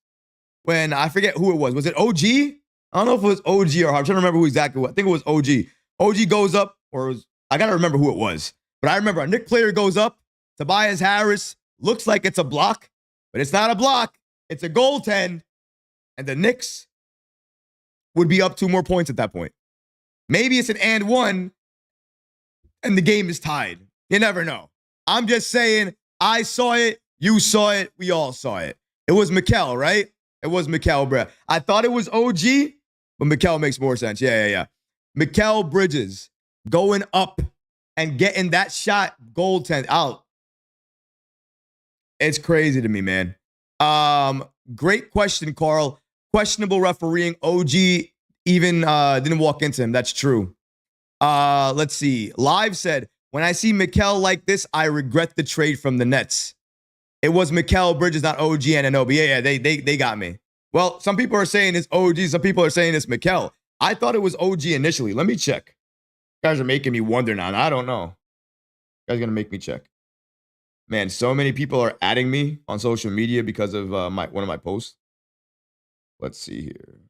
When I forget who it was. Was it OG? I don't know if it was OG or I'm trying to remember who exactly was. I think it was OG. OG goes up, I got to remember who it was. But I remember a Knicks player goes up. Tobias Harris looks like it's a block, but it's not a block. It's a goaltend. And the Knicks would be up 2 more points at that point. Maybe it's an and 1, and the game is tied. You never know. I'm just saying, I saw it, you saw it, we all saw it. It was Mikal, right? It was Mikal, bruh. I thought it was OG, but Mikal makes more sense. Yeah. Mikal Bridges going up and getting that shot goaltend out. It's crazy to me, man. Great question, Carl. Questionable refereeing. OG even didn't walk into him. That's true. Let's see. Live said, when I see Mikal like this, I regret the trade from the Nets. It was Mikal Bridges, not OG Anunoby. Yeah, they got me. Well, some people are saying it's OG. Some people are saying it's Mikal. I thought it was OG initially. Let me check. You guys are making me wonder now. I don't know. You guys are going to make me check. Man, so many people are adding me on social media because of one of my posts. Let's see here.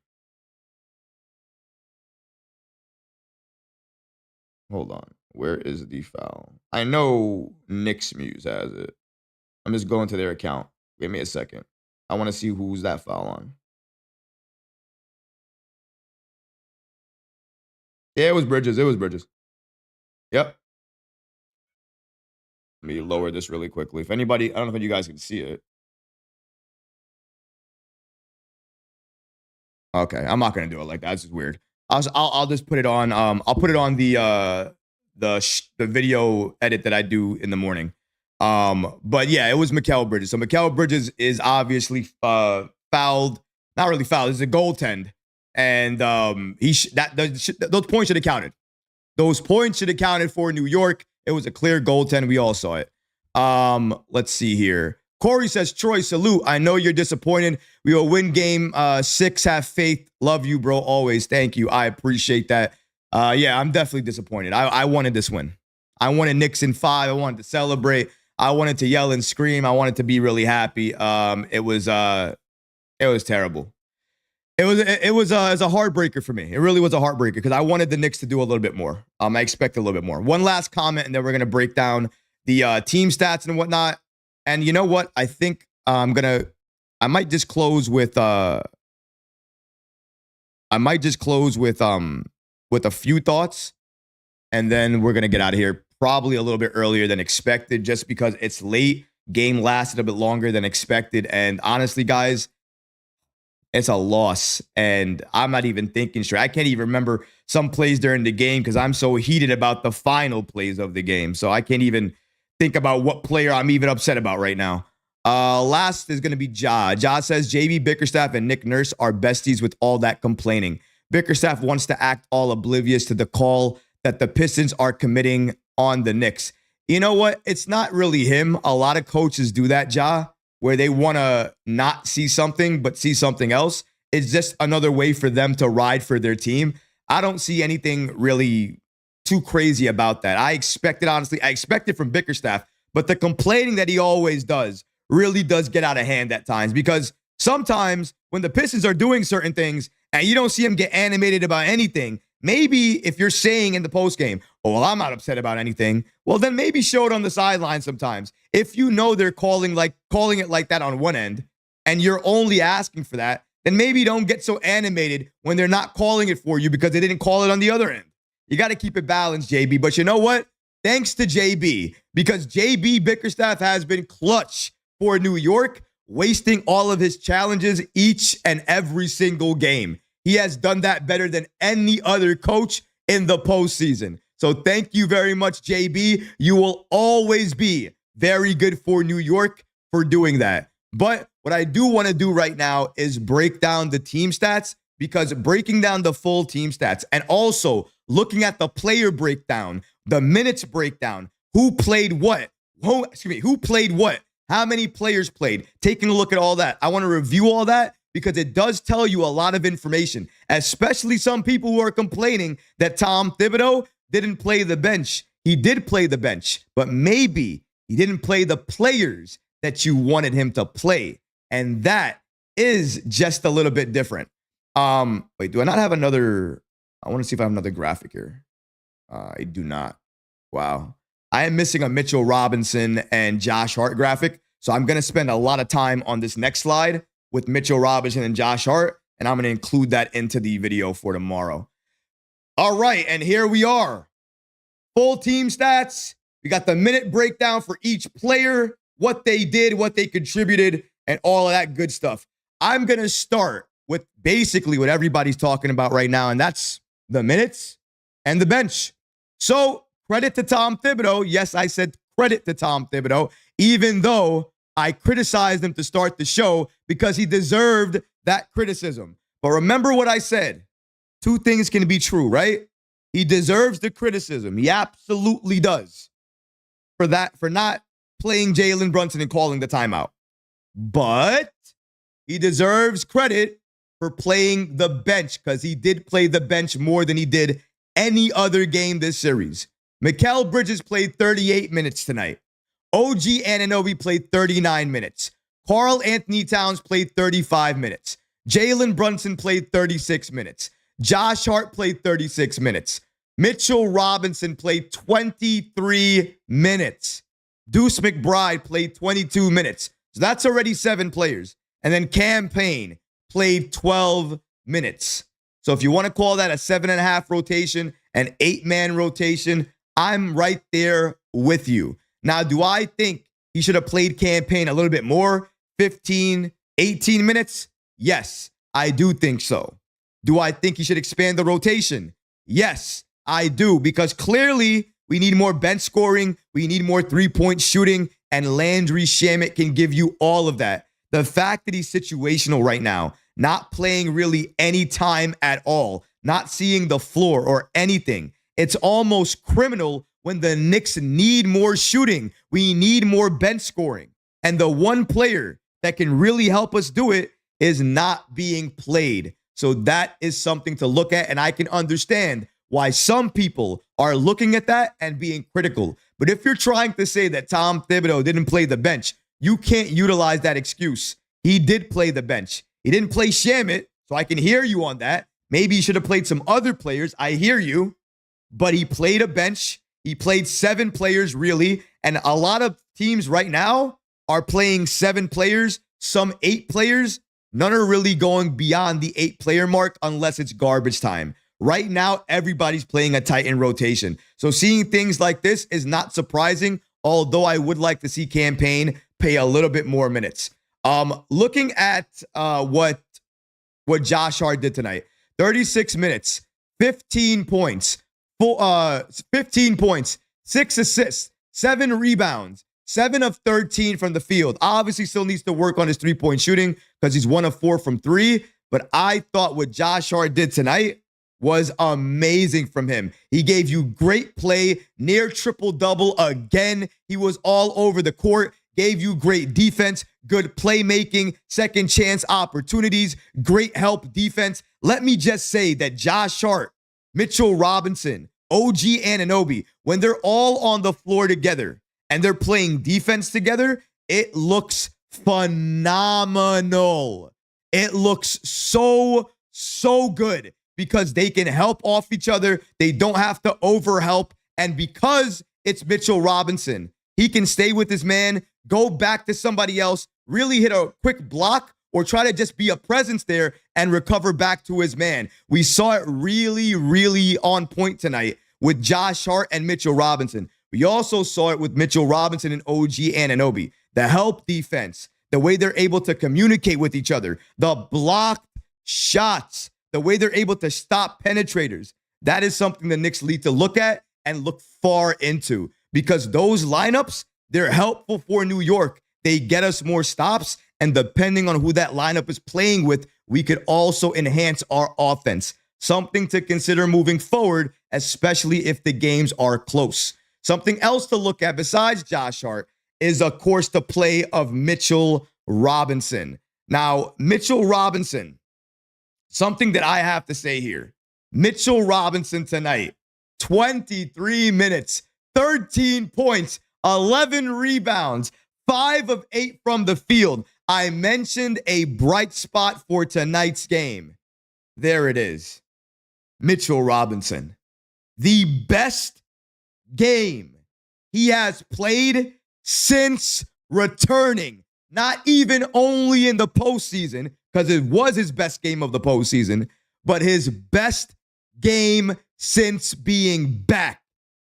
Hold on. Where is the foul? I know Knicks Muse has it. I'm just going to their account. Give me a second. I want to see who's that foul on. Yeah, it was Bridges. Yep. Let me lower this really quickly. If anybody, I don't know if you guys can see it. Okay, I'm not gonna do it like that. It's just weird. I'll just put it on. I'll put it on the video edit that I do in the morning. But yeah, it was Mikal Bridges. So Mikal Bridges is obviously fouled. Not really fouled. It's a goaltend, and those points should have counted. Those points should have counted for New York. It was a clear goaltend. We all saw it. Let's see here. Corey says, Troy, salute. I know you're disappointed. We will win game 6. Have faith. Love you, bro. Always. Thank you. I appreciate that. Yeah, I'm definitely disappointed. I wanted this win. I wanted Knicks in 5. I wanted to celebrate. I wanted to yell and scream. I wanted to be really happy. It was terrible. It was a heartbreaker for me. It really was a heartbreaker because I wanted the Knicks to do a little bit more. I expected a little bit more. One last comment, and then we're gonna break down the team stats and whatnot. And you know what? I think I might just close with a few thoughts, and then we're gonna get out of here probably a little bit earlier than expected, just because it's late. Game lasted a bit longer than expected, and honestly, guys, it's a loss, and I'm not even thinking straight. I can't even remember some plays during the game because I'm so heated about the final plays of the game. So I can't even think about what player I'm even upset about right now. Last is going to be Ja. Ja says, JB Bickerstaff and Nick Nurse are besties with all that complaining. Bickerstaff wants to act all oblivious to the call that the Pistons are committing on the Knicks. You know what? It's not really him. A lot of coaches do that, Ja, where they want to not see something, but see something else. It's just another way for them to ride for their team. I don't see anything really too crazy about that. I expected from Bickerstaff, but the complaining that he always does really does get out of hand at times, because sometimes when the Pistons are doing certain things and you don't see him get animated about anything, maybe if you're saying in the postgame, oh, well, I'm not upset about anything, well, then maybe show it on the sideline sometimes. If you know they're calling it like that on one end, and you're only asking for that, then maybe don't get so animated when they're not calling it for you because they didn't call it on the other end. You got to keep it balanced, JB. But you know what? Thanks to JB, because JB Bickerstaff has been clutch for New York, wasting all of his challenges each and every single game. He has done that better than any other coach in the postseason. So thank you very much, JB. You will always be very good for New York for doing that. But what I do want to do right now is break down the team stats, because breaking down the full team stats and also looking at the player breakdown, the minutes breakdown, who played what, who played what, how many players played, taking a look at all that. I want to review all that because it does tell you a lot of information, especially some people who are complaining that Tom Thibodeau didn't play the bench. He did play the bench, but maybe he didn't play the players that you wanted him to play. And that is just a little bit different. Wait, do I not have another? I want to see if I have another graphic here. I do not. Wow. I am missing a Mitchell Robinson and Josh Hart graphic. So I'm going to spend a lot of time on this next slide with Mitchell Robinson and Josh Hart. And I'm going to include that into the video for tomorrow. All right. And here we are. Full team stats. We got the minute breakdown for each player, what they did, what they contributed, and all of that good stuff. I'm going to start with basically what everybody's talking about right now, and that's the minutes and the bench. So credit to Tom Thibodeau. Yes, I said credit to Tom Thibodeau, even though I criticized him to start the show because he deserved that criticism. But remember what I said. Two things can be true, right? He deserves the criticism. He absolutely does for not playing Jalen Brunson and calling the timeout. But he deserves credit for playing the bench, because he did play the bench more than he did any other game this series. Mikal Bridges played 38 minutes tonight. OG Anunoby played 39 minutes. Karl-Anthony Towns played 35 minutes. Jalen Brunson played 36 minutes. Josh Hart played 36 minutes. Mitchell Robinson played 23 minutes. Deuce McBride played 22 minutes. So that's already 7 players. And then Cam Payne played 12 minutes. So if you want to call that a 7.5 rotation, an 8-man rotation, I'm right there with you. Now, do I think he should have played Cam Payne a little bit more? 15, 18 minutes? Yes, I do think so. Do I think he should expand the rotation? Yes, I do, because clearly we need more bench scoring. We need more three-point shooting, and Landry Shamet can give you all of that. The fact that he's situational right now, not playing really any time at all, not seeing the floor or anything, it's almost criminal when the Knicks need more shooting. We need more bench scoring. And the one player that can really help us do it is not being played. So that is something to look at, and I can understand why some people are looking at that and being critical. But if you're trying to say that Tom Thibodeau didn't play the bench, you can't utilize that excuse. He did play the bench. He didn't play Shamet, so I can hear you on that. Maybe he should have played some other players. I hear you. But he played a bench. He played 7 players, really. And a lot of teams right now are playing 7 players, some 8 players. None are really going beyond the 8-player mark unless it's garbage time. Right now, everybody's playing a Titan rotation. So seeing things like this is not surprising, although I would like to see Cam Payne pay a little bit more minutes. Looking at what Josh Hart did tonight, 36 minutes, 15 points, 15 points, 6 assists, 7 rebounds, 7 of 13 from the field. Obviously still needs to work on his three-point shooting because he's 1 of 4 from 3. But I thought what Josh Hart did tonight was amazing from him. He gave you great play, near triple-double again. He was all over the court, gave you great defense, good playmaking, second chance opportunities, great help defense. Let me just say that Josh Hart, Mitchell Robinson, OG Anunoby, when they're all on the floor together and they're playing defense together, it looks phenomenal. It looks so good. because they can help off each other. They don't have to overhelp. And because it's Mitchell Robinson, he can stay with his man, go back to somebody else, really hit a quick block, or try to just be a presence there and recover back to his man. We saw it really, really on point tonight with Josh Hart and Mitchell Robinson. We also saw it with Mitchell Robinson and OG Anunoby. The help defense, the way they're able to communicate with each other, the blocked shots, the way they're able to stop penetrators. That is something the Knicks need to look at and look far into, because those lineups, they're helpful for New York. They get us more stops, and depending on who that lineup is playing with, we could also enhance our offense. Something to consider moving forward, especially if the games are close. Something else to look at besides Josh Hart is, of course, the play of Mitchell Robinson. Now, Mitchell Robinson, something that I have to say here. Mitchell Robinson tonight, 23 minutes, 13 points, 11 rebounds, 5 of 8 from the field. I mentioned a bright spot for tonight's game. There it is. Mitchell Robinson. The best game he has played since returning. Not even only in the postseason, because it was his best game of the postseason, but his best game since being back.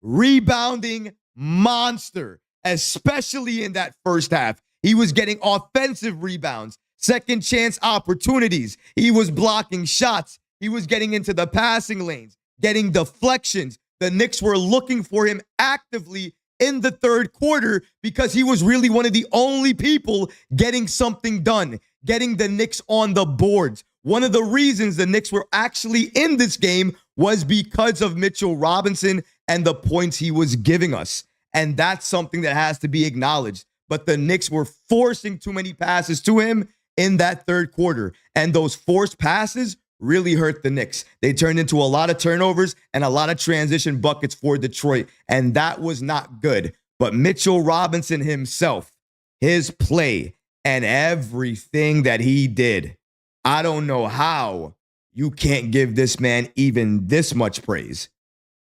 Rebounding monster, especially in that first half. He was getting offensive rebounds, second chance opportunities. He was blocking shots. He was getting into the passing lanes, getting deflections. The Knicks were looking for him actively in the third quarter because he was really one of the only people getting something done, getting the Knicks on the boards. One of the reasons the Knicks were actually in this game was because of Mitchell Robinson and the points he was giving us. And that's something that has to be acknowledged. But the Knicks were forcing too many passes to him in that third quarter. And those forced passes really hurt the Knicks. They turned into a lot of turnovers and a lot of transition buckets for Detroit. And that was not good. But Mitchell Robinson himself, his play and everything that he did, I don't know how you can't give this man even this much praise.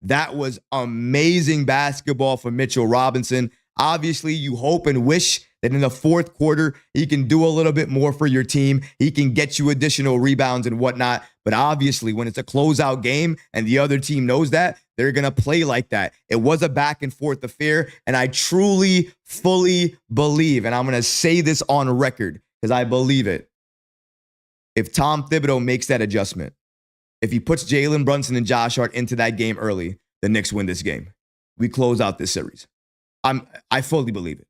That was amazing basketball for Mitchell Robinson. Obviously, you hope and wish that in the fourth quarter, he can do a little bit more for your team. He can get you additional rebounds and whatnot. But obviously, when it's a closeout game and the other team knows that, they're going to play like that. It was a back and forth affair. And I truly, fully believe, and I'm going to say this on record because I believe it. If Tom Thibodeau makes that adjustment, if he puts Jalen Brunson and Josh Hart into that game early, the Knicks win this game. We close out this series. I fully believe it.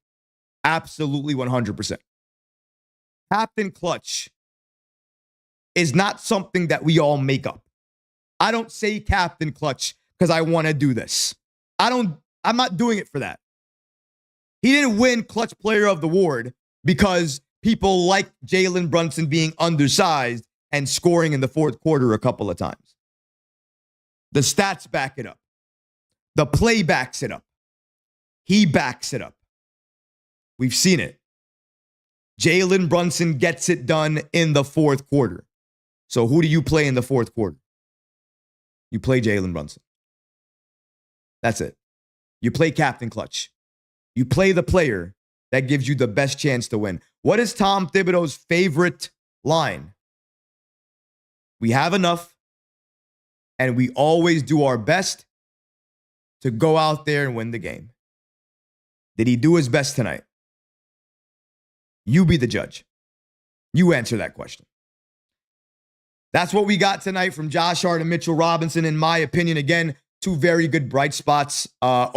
Absolutely 100%. Captain Clutch is not something that we all make up. I don't say Captain Clutch because I want to do this. I'm not doing it for that. He didn't win Clutch Player of the Award because people like Jalen Brunson being undersized and scoring in the fourth quarter a couple of times. The stats back it up. The play backs it up. He backs it up. We've seen it. Jalen Brunson gets it done in the fourth quarter. So who do you play in the fourth quarter? You play Jalen Brunson. That's it. You play Captain Clutch. You play the player that gives you the best chance to win. What is Tom Thibodeau's favorite line? We have enough, and we always do our best to go out there and win the game. Did he do his best tonight? You be the judge. You answer that question. That's what we got tonight from Josh Hart and Mitchell Robinson. In my opinion, again, two very good bright spots. OG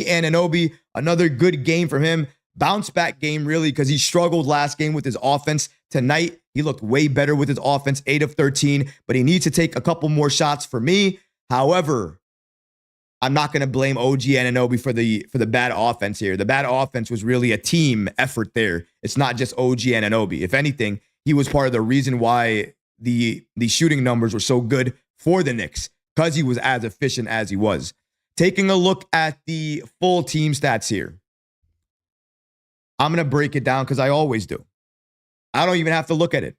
Anunoby, another good game from him. Bounce back game, really, because he struggled last game with his offense. Tonight, he looked way better with his offense, 8 of 13, but he needs to take a couple more shots for me. However, I'm not going to blame OG Anunoby for the bad offense here. The bad offense was really a team effort there. It's not just OG Anunoby. If anything, he was part of the reason why the shooting numbers were so good for the Knicks, because he was as efficient as he was. Taking a look at the full team stats here. I'm going to break it down because I always do. I don't even have to look at it.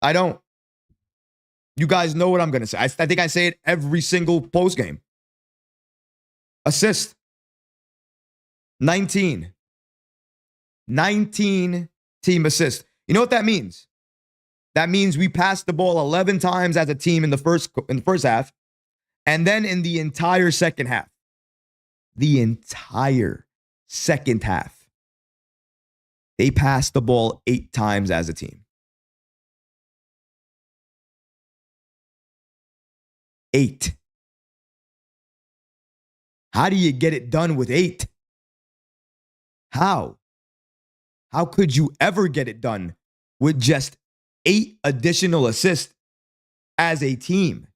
I don't. You guys know what I'm going to say. I think I say it every single post game. Assist. 19. 19 team assists. You know what that means? That means we passed the ball 11 times as a team in the first half, and then in the entire second half. The entire second half. They passed the ball 8 times as a team. 8. How do you get it done with 8? How? How could you ever get it done with just 8 additional assists as a team?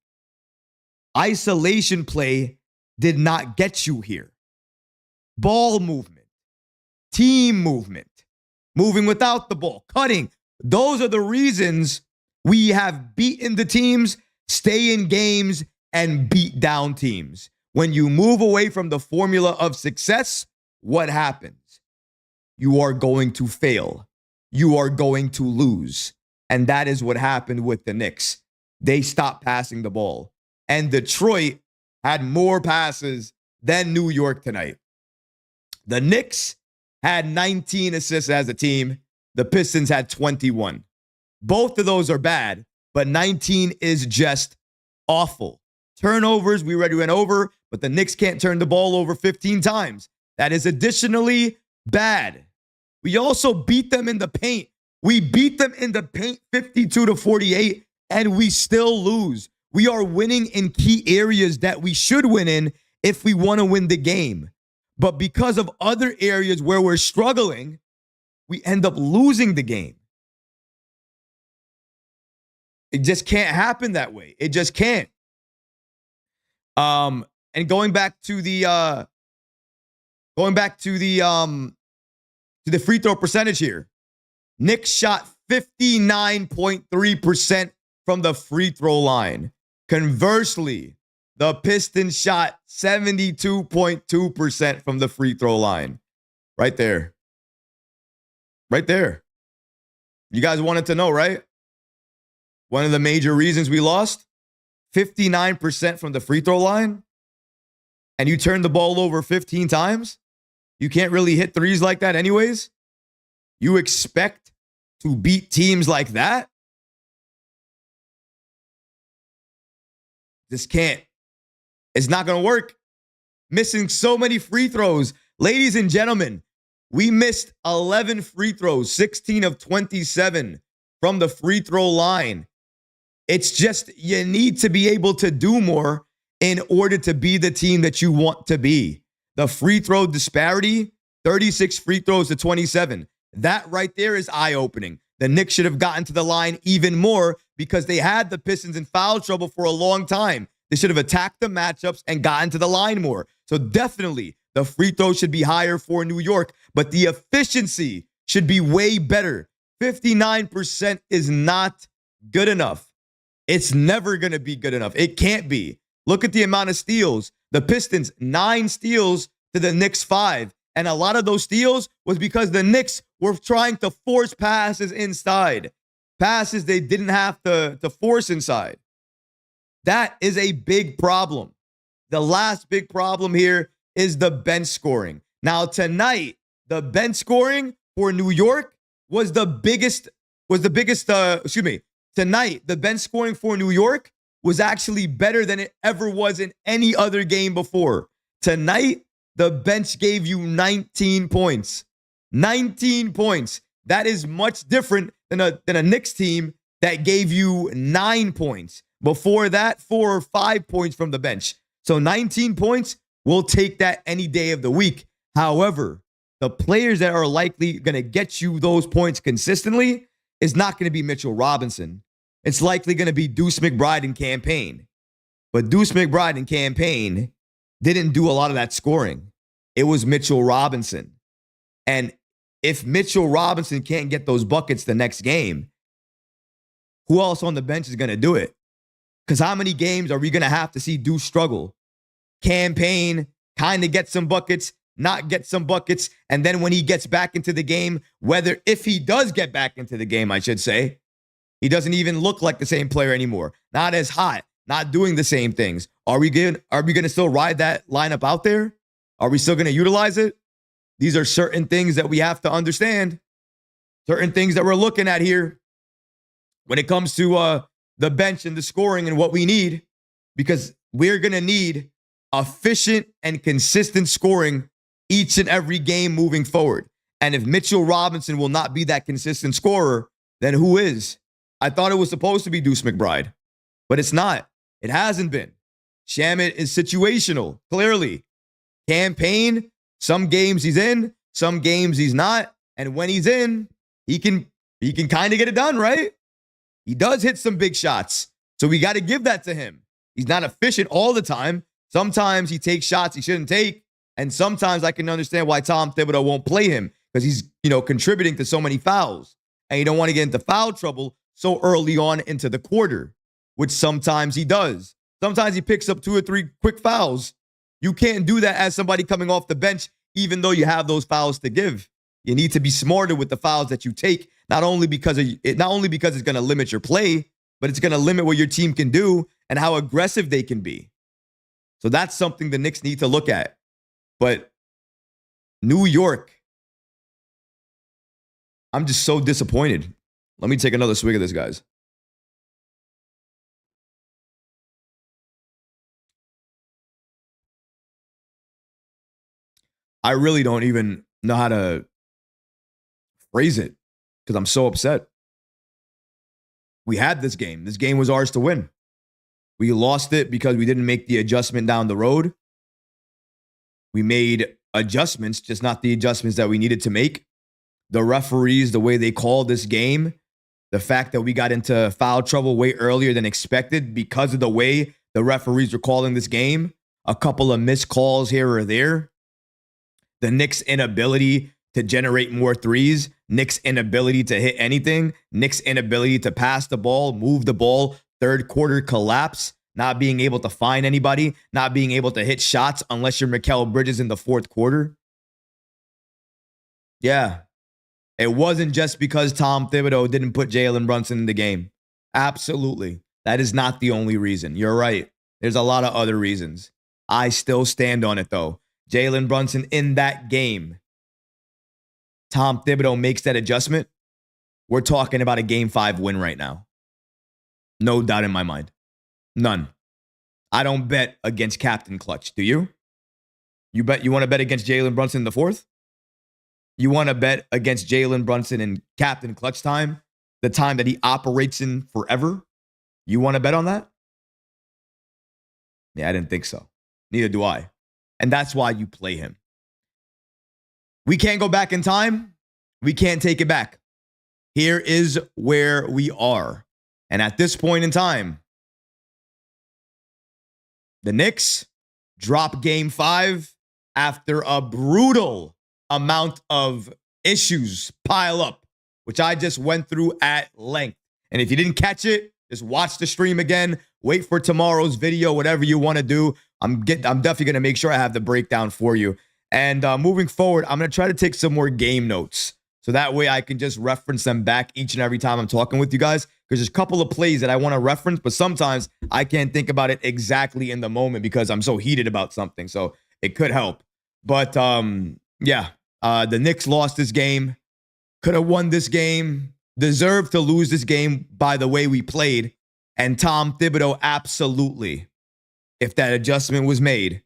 Isolation play did not get you here. Ball movement, team movement, moving without the ball, cutting. Those are the reasons we have beaten the teams, stay in games, and beat down teams. When you move away from the formula of success, what happens? You are going to fail. You are going to lose. And that is what happened with the Knicks. They stopped passing the ball. And Detroit had more passes than New York tonight. The Knicks had 19 assists as a team. The Pistons had 21. Both of those are bad, but 19 is just awful. Turnovers, we already went over, but the Knicks can't turn the ball over 15 times. That is additionally bad. We also beat them in the paint. We beat them in the paint 52-48, and we still lose. We are winning in key areas that we should win in if we want to win the game. But because of other areas where we're struggling, we end up losing the game. It just can't happen that way. It just can't. And going back to the free throw percentage here. Knicks shot 59.3% from the free throw line. Conversely, the Pistons shot 72.2% from the free throw line. Right there. Right there. You guys wanted to know, right? One of the major reasons we lost, 59% from the free throw line, and you turned the ball over 15 times. You can't really hit threes like that anyways. You expect to beat teams like that? This can't. It's not going to work. Missing so many free throws. Ladies and gentlemen, we missed 11 free throws, 16 of 27 from the free throw line. It's just you need to be able to do more in order to be the team that you want to be. The free throw disparity, 36 free throws to 27. That right there is eye-opening. The Knicks should have gotten to the line even more because they had the Pistons in foul trouble for a long time. They should have attacked the matchups and gotten to the line more. So definitely the free throw should be higher for New York, but the efficiency should be way better. 59% is not good enough. It's never going to be good enough. It can't be. Look at the amount of steals. The Pistons, 9 steals to the Knicks 5. And a lot of those steals was because the Knicks were trying to force passes inside. Passes they didn't have to force inside. That is a big problem. The last big problem here is the bench scoring. Now, tonight, the bench scoring for New York was the biggest, Tonight, the bench scoring for New York was actually better than it ever was in any other game before. Tonight, the bench gave you 19 points. 19 points. That is much different than a Knicks team that gave you 9 points. Before that, 4 or 5 points from the bench. So 19 points, we'll take that any day of the week. However, the players that are likely going to get you those points consistently is not going to be Mitchell Robinson. It's likely going to be Deuce McBride and Campaign. But Deuce McBride and Campaign didn't do a lot of that scoring. It was Mitchell Robinson. And if Mitchell Robinson can't get those buckets the next game, who else on the bench is going to do it? Because how many games are we going to have to see Deuce struggle? Campaign, kind of get some buckets, not get some buckets. And then when he gets back into the game, if he does get back into the game, I should say, he doesn't even look like the same player anymore. not as hot, not doing the same things. Are we going to still ride that lineup out there? Are we still going to utilize it? These are certain things that we have to understand. Certain things that we're looking at here when it comes to the bench and the scoring and what we need, because we're going to need efficient and consistent scoring each and every game moving forward. And if Mitchell Robinson will not be that consistent scorer, then who is? I thought it was supposed to be Deuce McBride, but it's not. It hasn't been. Shamet is situational, clearly. Campaign, some games he's in, some games he's not. And when he's in, he can kind of get it done, right? He does hit some big shots. So we got to give that to him. He's not efficient all the time. Sometimes he takes shots he shouldn't take. And sometimes I can understand why Tom Thibodeau won't play him, because he's, contributing to so many fouls. And you don't want to get into foul trouble so early on into the quarter, which sometimes he does. Sometimes he picks up 2 or 3 quick fouls. You can't do that as somebody coming off the bench, even though you have those fouls to give. You need to be smarter with the fouls that you take, not only because it's going to limit your play, but it's going to limit what your team can do and how aggressive they can be. So that's something the Knicks need to look at. But New York, I'm just so disappointed. Let me take another swig of this, guys. I really don't even know how to phrase it because I'm so upset. We had this game. This game was ours to win. We lost it because we didn't make the adjustment down the road. We made adjustments, just not the adjustments that we needed to make. The referees, the way they called this game, the fact that we got into foul trouble way earlier than expected because of the way the referees were calling this game, a couple of missed calls here or there, the Knicks' inability to generate more threes, Knicks' inability to hit anything, Knicks' inability to pass the ball, move the ball, third quarter collapse, not being able to find anybody, not being able to hit shots unless you're Mikal Bridges in the fourth quarter. Yeah, it wasn't just because Tom Thibodeau didn't put Jalen Brunson in the game. Absolutely. That is not the only reason. You're right. There's a lot of other reasons. I still stand on it, though. Jalen Brunson in that game, Tom Thibodeau makes that adjustment. We're talking about a Game 5 win right now. No doubt in my mind. None. I don't bet against Captain Clutch. Do you? You want to bet against Jalen Brunson in the fourth? You want to bet against Jalen Brunson in Captain Clutch time? The time that he operates in forever? You want to bet on that? Yeah, I didn't think so. Neither do I. And that's why you play him. We can't go back in time. We can't take it back. Here is where we are. And at this point in time, the Knicks drop Game 5 after a brutal amount of issues pile up, which I just went through at length. And if you didn't catch it, just watch the stream again. Wait for tomorrow's video, whatever you want to do. I'm definitely going to make sure I have the breakdown for you. And moving forward, I'm going to try to take some more game notes. So that way I can just reference them back each and every time I'm talking with you guys. Because there's a couple of plays that I want to reference, but sometimes I can't think about it exactly in the moment because I'm so heated about something. So it could help. But the Knicks lost this game. Could have won this game. Deserved to lose this game by the way we played. And Tom Thibodeau, absolutely. If that adjustment was made,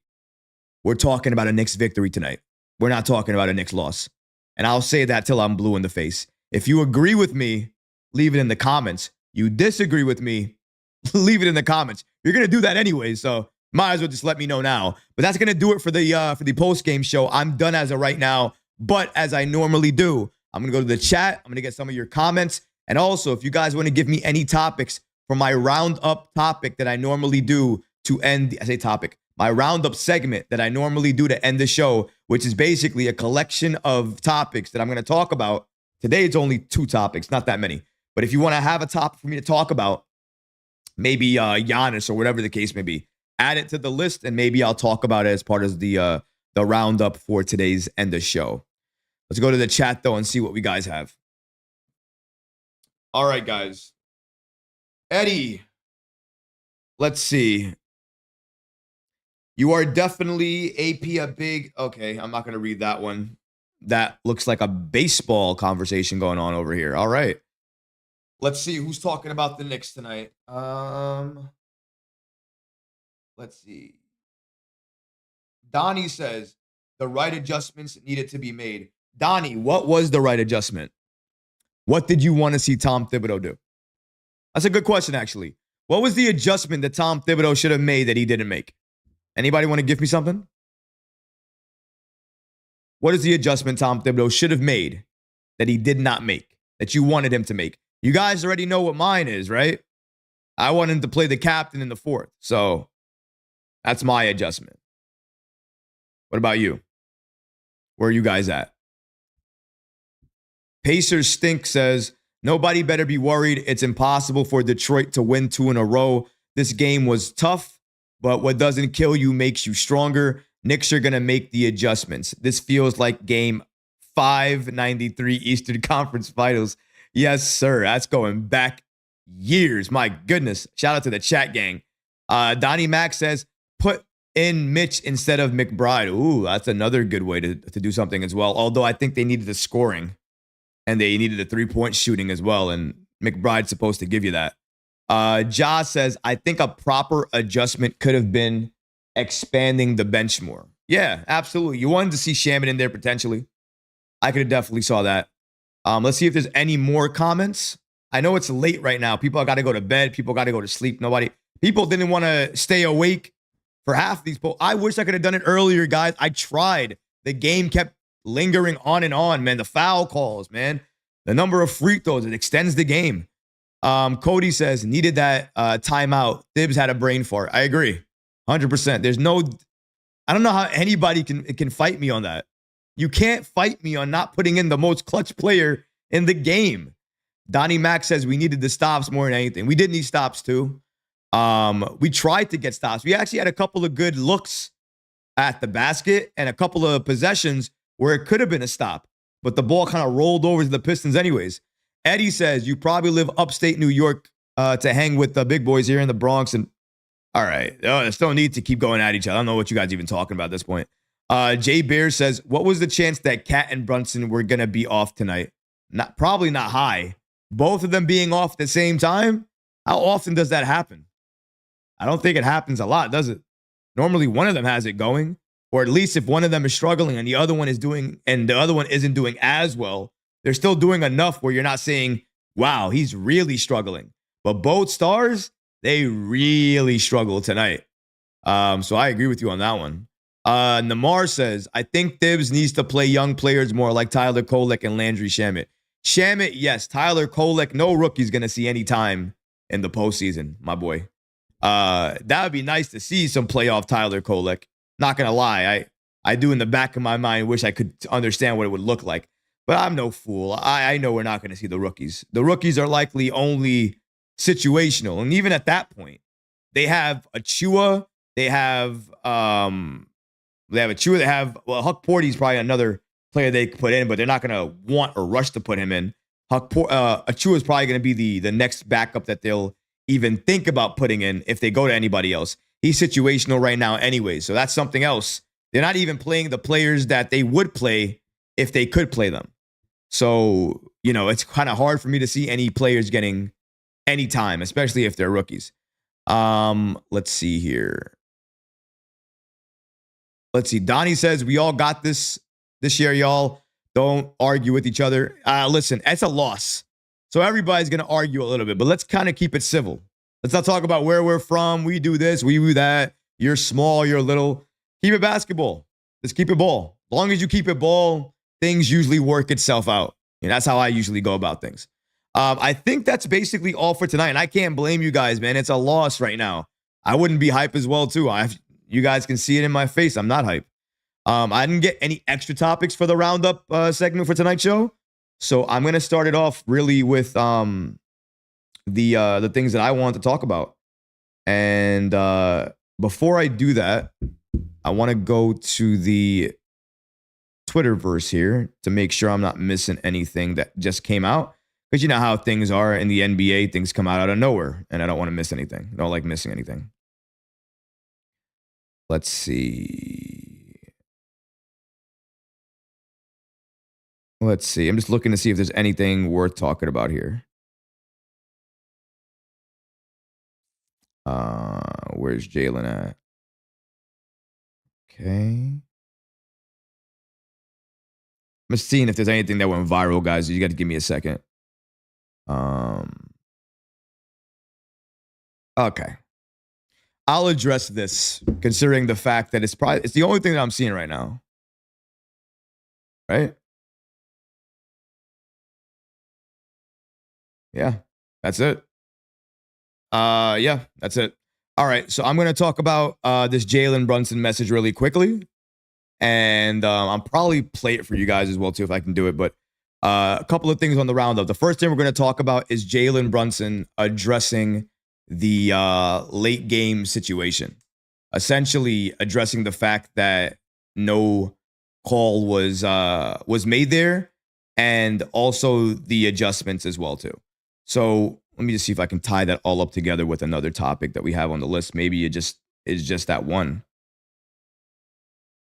we're talking about a Knicks victory tonight. We're not talking about a Knicks loss. And I'll say that till I'm blue in the face. If you agree with me, leave it in the comments. You disagree with me, leave it in the comments. You're going to do that anyway, so might as well just let me know now. But that's going to do it for the post-game show. I'm done as of right now. But as I normally do, I'm going to go to the chat. I'm going to get some of your comments. And also, if you guys want to give me any topics for my roundup topic that I normally do to end, my roundup segment that I normally do to end the show, which is basically a collection of topics that I'm going to talk about. Today, it's only 2 topics, not that many. But if you want to have a topic for me to talk about, maybe Giannis or whatever the case may be, add it to the list and maybe I'll talk about it as part of the roundup for today's end of show. Let's go to the chat, though, and see what we guys have. All right, guys. Eddie Let's see. You are definitely AP a big. Okay, I'm not going to read that one. That looks like a baseball conversation going on over here. All right. Let's see who's talking about the Knicks tonight. Let's see. Donnie says the right adjustments needed to be made. Donnie, what was the right adjustment? What did you want to see Tom Thibodeau do? That's a good question, actually. What was the adjustment that Tom Thibodeau should have made that he didn't make? Anybody want to give me something? What is the adjustment Tom Thibodeau should have made that he did not make, that you wanted him to make? You guys already know what mine is, right? I want him to play the captain in the fourth. So that's my adjustment. What about you? Where are you guys at? Pacers Stink says, nobody better be worried. It's impossible for Detroit to win 2 in a row. This game was tough, but what doesn't kill you makes you stronger. Knicks are going to make the adjustments. This feels like game 593 Eastern Conference Finals. Yes, sir. That's going back years. My goodness. Shout out to the chat gang. Donnie Mack says, put in Mitch instead of McBride. Ooh, that's another good way to do something as well. Although I think they needed the scoring and they needed the 3-point shooting as well. And McBride's supposed to give you that. Ja says, I think a proper adjustment could have been expanding the bench more. Yeah, absolutely. You wanted to see Shaman in there potentially. I could have definitely saw that. Let's see if there's any more comments. I know it's late right now. People got to go to bed. People got to go to sleep. People didn't want to stay awake for half these polls. I wish I could have done it earlier, guys. I tried. The game kept lingering on and on, man. The foul calls, man. The number of free throws, it extends the game. Cody says, needed that timeout. Thibs had a brain fart. I agree. 100%. I don't know how anybody can fight me on that. You can't fight me on not putting in the most clutch player in the game. Donnie Mack says we needed the stops more than anything. We did need stops too. We tried to get stops. We actually had a couple of good looks at the basket and a couple of possessions where it could have been a stop, but the ball kind of rolled over to the Pistons anyways. Eddie says you probably live upstate New York to hang with the big boys here in the Bronx. And all right, there's no need to keep going at each other. I don't know what you guys are even talking about at this point. Jay Bear says, what was the chance that Cat and Brunson were going to be off tonight? Probably not high. Both of them being off at the same time? How often does that happen? I don't think it happens a lot, does it? Normally one of them has it going, or at least if one of them is struggling and the other one isn't doing as well, they're still doing enough where you're not saying, wow, he's really struggling. But both stars, they really struggle tonight. So I agree with you on that one. Namar says, I think Thibs needs to play young players more like Tyler Kolek and Landry Shamet. Shamet, yes. Tyler Kolek, no rookie's going to see any time in the postseason, my boy. That would be nice to see some playoff Tyler Kolek. Not going to lie. I do in the back of my mind wish I could understand what it would look like. But I'm no fool. I know we're not going to see the rookies. The rookies are likely only situational. And even at that point, they have Achua. They have Achua. Huck Porty's probably another player they could put in, but they're not going to want or rush to put him in. Achua is probably going to be the next backup that they'll even think about putting in if they go to anybody else. He's situational right now anyway, so that's something else. They're not even playing the players that they would play if they could play them. So, it's kind of hard for me to see any players getting any time, especially if they're rookies. Let's see here. Let's see. Donnie says, we all got this year, y'all. Don't argue with each other. Listen, it's a loss. So everybody's going to argue a little bit, but let's kind of keep it civil. Let's not talk about where we're from. We do this, we do that. You're small, you're little. Keep it basketball. Let's keep it ball. As long as you keep it ball, things usually work itself out. And that's how I usually go about things. I think that's basically all for tonight. And I can't blame you guys, man. It's a loss right now. I wouldn't be hype as well, too. You guys can see it in my face. I'm not hype. I didn't get any extra topics for the roundup segment for tonight's show. So I'm going to start it off really with the things that I want to talk about. And before I do that, I want to go to the Twitterverse here to make sure I'm not missing anything that just came out. Because you know how things are in the NBA, things come out of nowhere, and I don't want to miss anything. I don't like missing anything. Let's see. Let's see. I'm just looking to see if there's anything worth talking about here. Where's Jalen at? Okay. I'm just seeing if there's anything that went viral, guys. You got to give me a second. Okay. I'll address this, considering the fact that it's the only thing that I'm seeing right now. Right? Yeah, that's it. Yeah, that's it. All right, so I'm going to talk about this Jalen Brunson message really quickly. And I'll probably play it for you guys as well, too, if I can do it. But a couple of things on the roundup. The first thing we're going to talk about is Jalen Brunson addressing the late game situation. Essentially addressing the fact that no call was made there, and also the adjustments as well, too. So let me just see if I can tie that all up together with another topic that we have on the list. Maybe it just is just that one.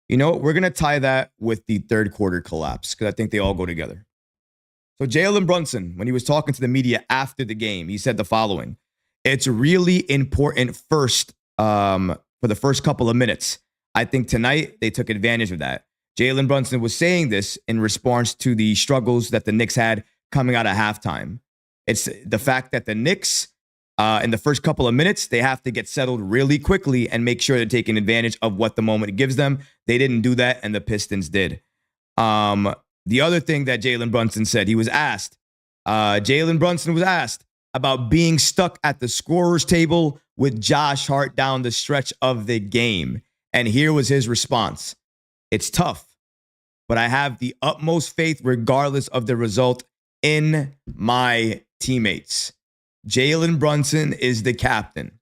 You know what? We're going to tie that with the third quarter collapse because I think they all go together. So Jalen Brunson, when he was talking to the media after the game, he said the following: "It's really important first for the first couple of minutes. I think tonight they took advantage of that." Jalen Brunson was saying this in response to the struggles that the Knicks had coming out of halftime. It's the fact that the Knicks, in the first couple of minutes, they have to get settled really quickly and make sure they're taking advantage of what the moment gives them. They didn't do that, and the Pistons did. The other thing that Jalen Brunson said, Jalen Brunson was asked about being stuck at the scorer's table with Josh Hart down the stretch of the game. And here was his response: "It's tough, but I have the utmost faith, regardless of the result, in my teammates." Jalen Brunson is the captain.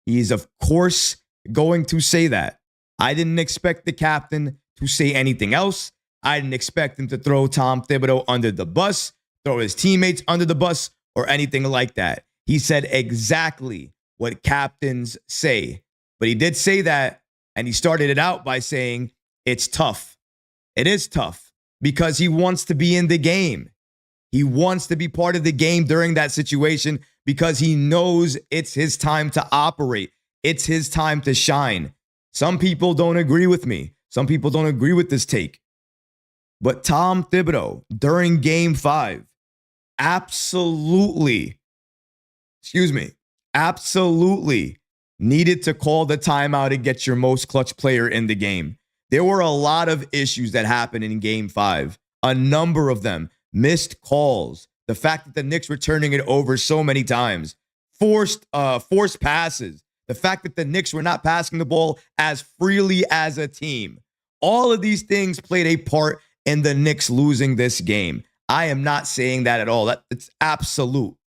He's, of course, going to say that. I didn't expect the captain to say anything else. I didn't expect him to throw Tom Thibodeau under the bus, throw his teammates under the bus, or anything like that. He said exactly what captains say. But he did say that, and he started it out by saying, it's tough. It is tough because he wants to be in the game. He wants to be part of the game during that situation because he knows it's his time to operate. It's his time to shine. Some people don't agree with me. Some people don't agree with this take. But Tom Thibodeau, during Game 5, absolutely needed to call the timeout and get your most clutch player in the game. There were a lot of issues that happened in Game 5. A number of them. Missed calls, the fact that the Knicks were turning it over so many times, forced passes, the fact that the Knicks were not passing the ball as freely as a team. All of these things played a part in the Knicks losing this game. I am not saying that at all. It's absolute.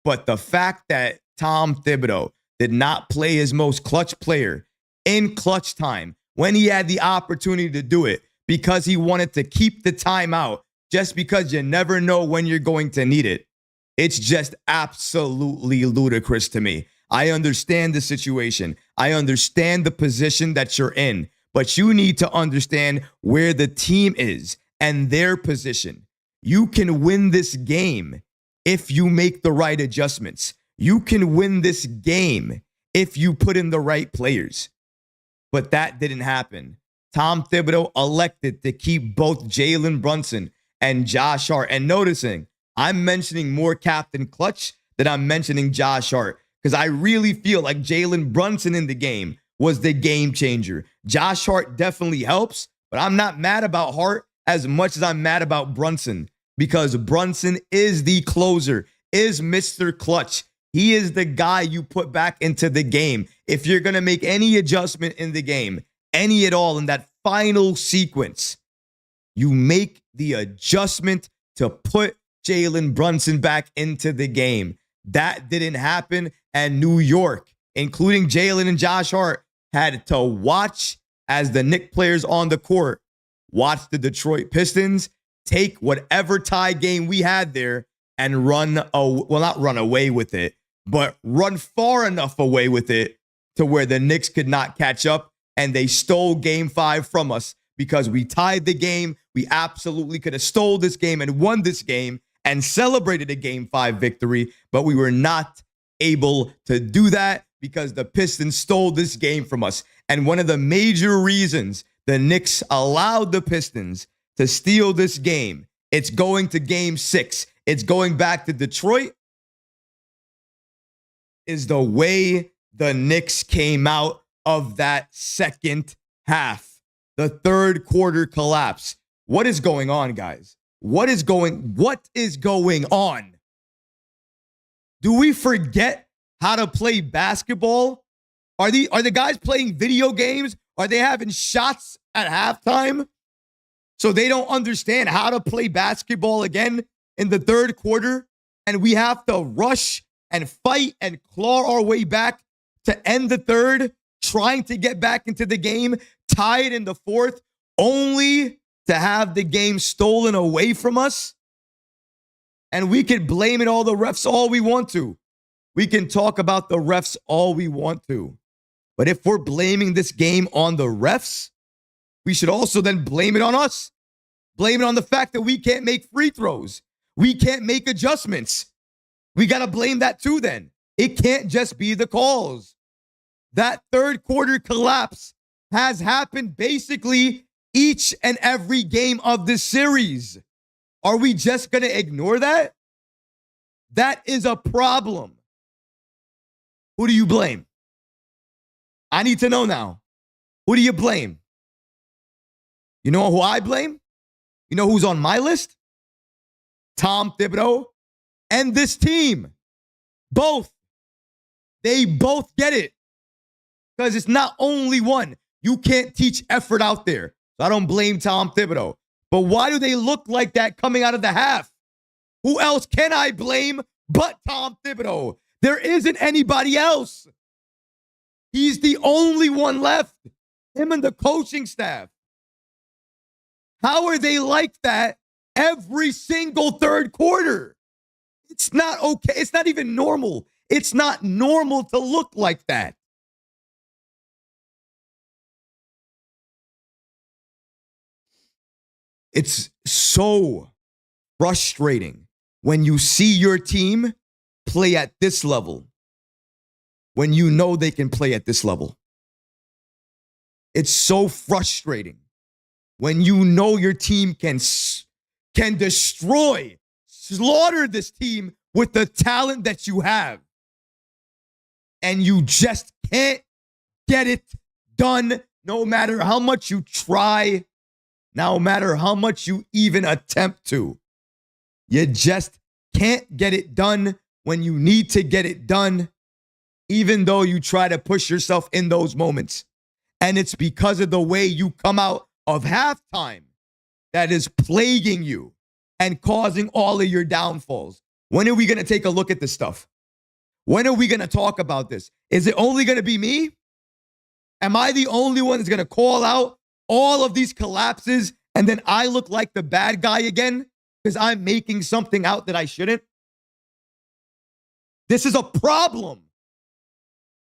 But the fact that Tom Thibodeau did not play his most clutch player in clutch time when he had the opportunity to do it because he wanted to keep the timeout, just because you never know when you're going to need it. It's just absolutely ludicrous to me. I understand the situation. I understand the position that you're in, but you need to understand where the team is and their position. You can win this game if you make the right adjustments. You can win this game if you put in the right players. But that didn't happen. Tom Thibodeau elected to keep both Jalen Brunson and Josh Hart. And noticing, I'm mentioning more Captain Clutch than I'm mentioning Josh Hart because I really feel like Jalen Brunson in the game was the game changer. Josh Hart definitely helps, but I'm not mad about Hart as much as I'm mad about Brunson because Brunson is the closer, is Mr. Clutch. He is the guy you put back into the game. If you're going to make any adjustment in the game, any at all in that final sequence, you make the adjustment to put Jalen Brunson back into the game. That didn't happen, and New York, including Jalen and Josh Hart, had to watch as the Knicks players on the court watch the Detroit Pistons take whatever tie game we had there and not run away with it, but run far enough away with it to where the Knicks could not catch up, and they stole game 5 from us because we tied the game. We absolutely could have stole this game and won this game and celebrated a game 5 victory, but we were not able to do that because the Pistons stole this game from us. And one of the major reasons the Knicks allowed the Pistons to steal this game, it's going to game 6. It's going back to Detroit, is the way the Knicks came out of that second half. The third quarter collapse. What is going on, guys? What is going on? Do we forget how to play basketball? Are the guys playing video games? Are they having shots at halftime? So they don't understand how to play basketball again in the third quarter, and we have to rush and fight and claw our way back to end the third, trying to get back into the game, tied in the fourth, only to have the game stolen away from us. And we can blame it all the refs all we want to. We can talk about the refs all we want to. But if we're blaming this game on the refs, we should also then blame it on us. Blame it on the fact that we can't make free throws. We can't make adjustments. We got to blame that too then. It can't just be the calls. That third quarter collapse has happened basically each and every game of this series. Are we just going to ignore that? That is a problem. Who do you blame? I need to know now. Who do you blame? You know who I blame? You know who's on my list? Tom Thibodeau and this team. Both. They both get it. Because it's not only one. You can't teach effort out there. So I don't blame Tom Thibodeau. But why do they look like that coming out of the half? Who else can I blame but Tom Thibodeau? There isn't anybody else. He's the only one left. Him and the coaching staff. How are they like that every single third quarter? It's not okay. It's not even normal. It's not normal to look like that. It's so frustrating when you see your team play at this level, when you know they can play at this level. It's so frustrating when you know your team can destroy, slaughter this team with the talent that you have, and you just can't get it done no matter how much you try, no matter how much you even attempt to. You just can't get it done when you need to get it done, even though you try to push yourself in those moments. And it's because of the way you come out of halftime that is plaguing you and causing all of your downfalls. When are we going to take a look at this stuff? When are we going to talk about this? Is it only going to be me? Am I the only one that's going to call out all of these collapses and then I look like the bad guy again because I'm making something out that I shouldn't? This is a problem.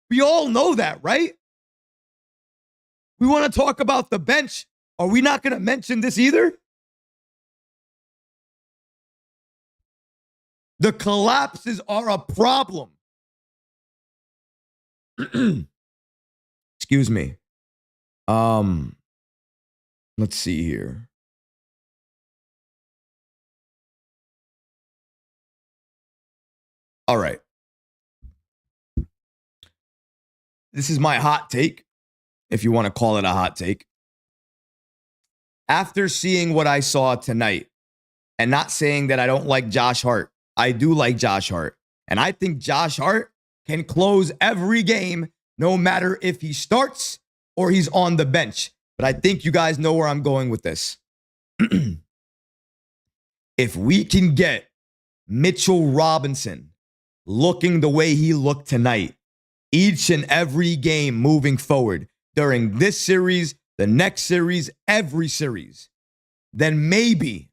We all know that, right? We want to talk about the bench. Are we not going to mention this either? The collapses are a problem. Excuse me. Let's see here. All right. This is my hot take, if you want to call it a hot take. After seeing what I saw tonight, and not saying that I don't like Josh Hart, I do like Josh Hart. And I think Josh Hart can close every game, no matter if he starts or he's on the bench. But I think you guys know where I'm going with this. If we can get Mitchell Robinson looking the way he looked tonight, each and every game moving forward during this series, the next series, every series, then maybe,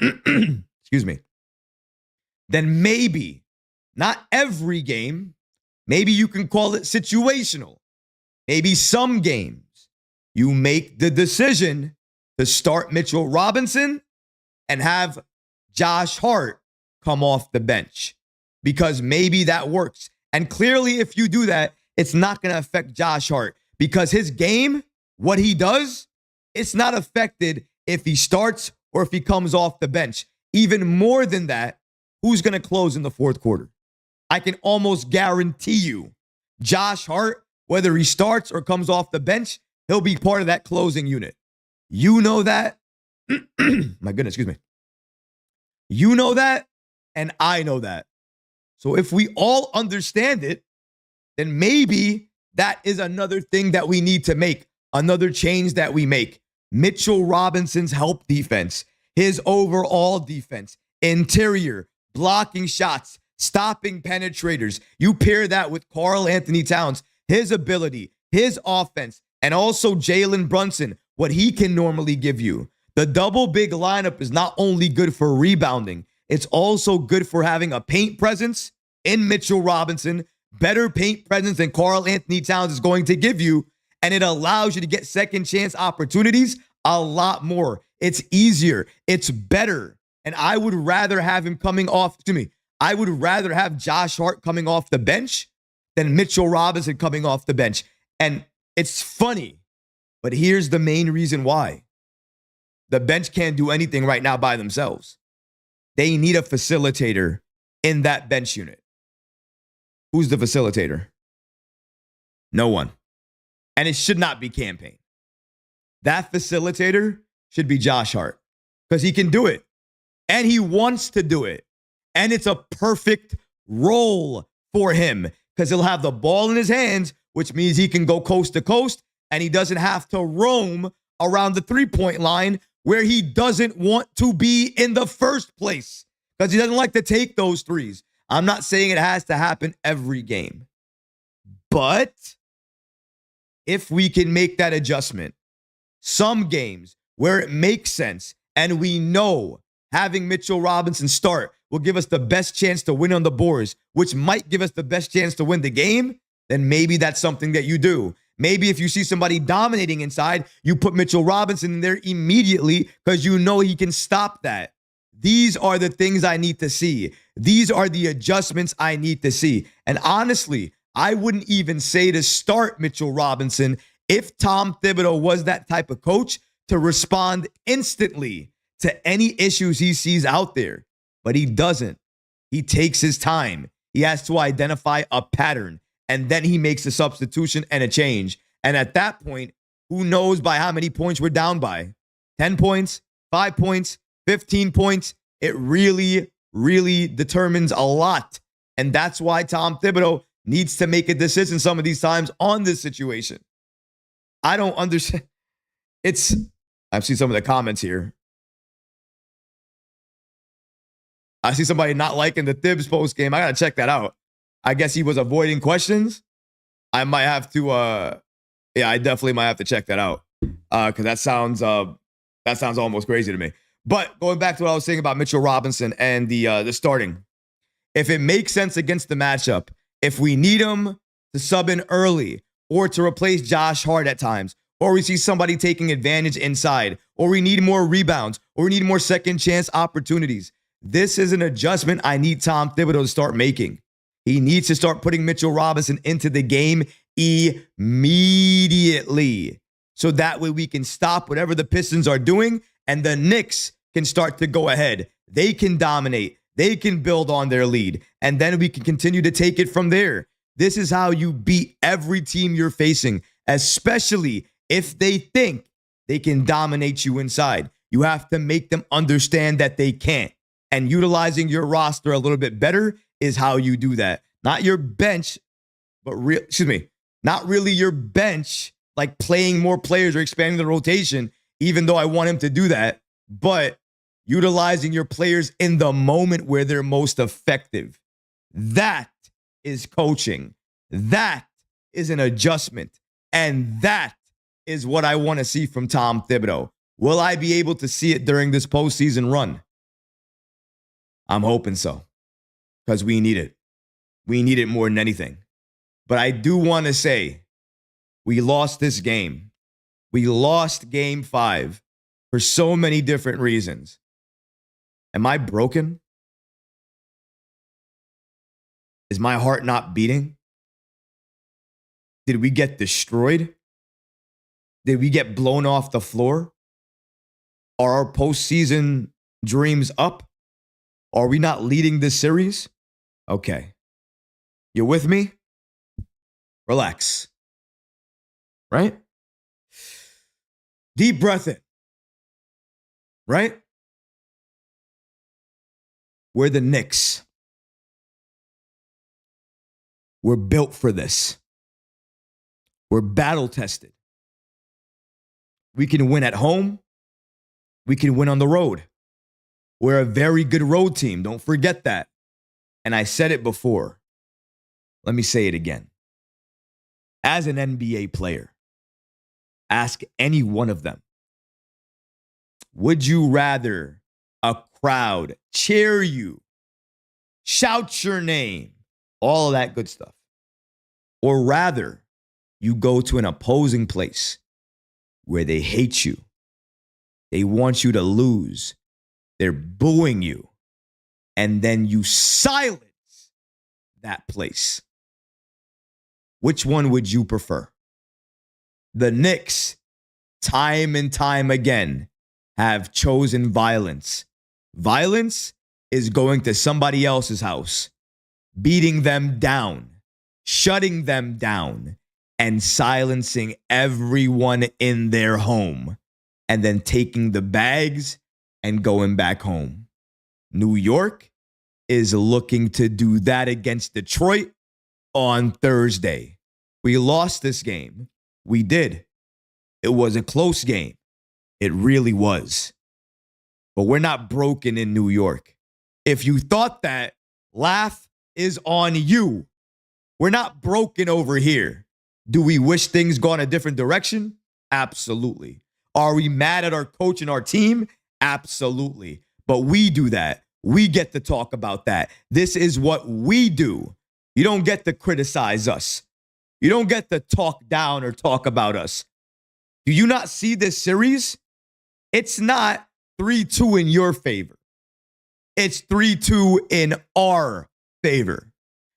excuse me, then maybe, not every game, maybe you can call it situational. Maybe some games you make the decision to start Mitchell Robinson and have Josh Hart come off the bench because maybe that works. And clearly, if you do that, it's not going to affect Josh Hart because his game, what he does, it's not affected if he starts or if he comes off the bench. Even more than that, who's going to close in the fourth quarter? I can almost guarantee you Josh Hart, whether he starts or comes off the bench, he'll be part of that closing unit. You know that. My goodness, excuse me. You know that, and I know that. So if we all understand it, then maybe that is another thing that we need to make, another change that we make. Mitchell Robinson's help defense, his overall defense, interior, blocking shots, stopping penetrators. You pair that with Karl-Anthony Towns, his ability, his offense, and also Jalen Brunson, what he can normally give you. The double big lineup is not only good for rebounding, it's also good for having a paint presence in Mitchell Robinson, better paint presence than Karl-Anthony Towns is going to give you, and it allows you to get second chance opportunities a lot more. It's easier. It's better. And I would rather have him coming off, I would rather have Josh Hart coming off the bench than Mitchell Robinson coming off the bench. And it's funny, but here's the main reason why. The bench can't do anything right now by themselves. They need a facilitator in that bench unit. Who's the facilitator? No one. And it should not be campaign. That facilitator should be Josh Hart because he can do it. And he wants to do it. And it's a perfect role for him because he'll have the ball in his hands, which means he can go coast to coast and he doesn't have to roam around the three-point line where he doesn't want to be in the first place because he doesn't like to take those threes. I'm not saying it has to happen every game. But if we can make that adjustment, some games where it makes sense and we know having Mitchell Robinson start will give us the best chance to win on the boards, which might give us the best chance to win the game, then maybe that's something that you do. Maybe if you see somebody dominating inside, you put Mitchell Robinson in there immediately because you know he can stop that. These are the things I need to see. These are the adjustments I need to see. And honestly, I wouldn't even say to start Mitchell Robinson if Tom Thibodeau was that type of coach to respond instantly to any issues he sees out there. But he doesn't. He takes his time. He has to identify a pattern, and then he makes a substitution and a change. And at that point, who knows by how many points we're down by? 10 points, 5 points, 15 points. It really, really determines a lot. And that's why Tom Thibodeau needs to make a decision some of these times on this situation. I don't understand. I've seen some of the comments here. I see somebody not liking the Thibs post game. I got to check that out. I guess he was avoiding questions. I might have to, I definitely might have to check that out. Because that sounds almost crazy to me. But going back to what I was saying about Mitchell Robinson and the starting. If it makes sense against the matchup, if we need him to sub in early or to replace Josh Hart at times, or we see somebody taking advantage inside, or we need more rebounds, or we need more second chance opportunities, this is an adjustment I need Tom Thibodeau to start making. He needs to start putting Mitchell Robinson into the game immediately. So that way we can stop whatever the Pistons are doing and the Knicks can start to go ahead. They can dominate. They can build on their lead. And then we can continue to take it from there. This is how you beat every team you're facing, especially if they think they can dominate you inside. You have to make them understand that they can't. And utilizing your roster a little bit better is how you do that. Not your bench, but not really your bench, like playing more players or expanding the rotation, even though I want him to do that, but utilizing your players in the moment where they're most effective. That is coaching. That is an adjustment. And that is what I want to see from Tom Thibodeau. Will I be able to see it during this postseason run? I'm hoping so. because we need it. We need it more than anything. But I do want to say we lost this game. We lost game 5 for so many different reasons. Am I broken? Is my heart not beating? Did we get destroyed? Did we get blown off the floor? Are our postseason dreams up? Are we not leading this series? Okay. You with me? Relax. Right? Deep breath in. Right? We're the Knicks. We're built for this. We're battle tested. We can win at home. We can win on the road. We're a very good road team. Don't forget that. And I said it before. Let me say it again. As an NBA player, ask any one of them, would you rather a crowd cheer you, shout your name, all of that good stuff, or rather you go to an opposing place where they hate you, they want you to lose, they're booing you, and then you silence that place? Which one would you prefer? The Knicks, time and time again, have chosen violence. Violence is going to somebody else's house, beating them down, shutting them down, and silencing everyone in their home, and then taking the bags and going back home. New York is looking to do that against Detroit on Thursday. We lost this game. We did. It was a close game. It really was. But we're not broken in New York. If you thought that, laugh is on you. We're not broken over here. Do we wish things gone a different direction? Absolutely. Are we mad at our coach and our team? Absolutely. But we do that. We get to talk about that. This is what we do. You don't get to criticize us. You don't get to talk down or talk about us. Do you not see this series? It's not 3-2 in your favor. It's 3-2 in our favor.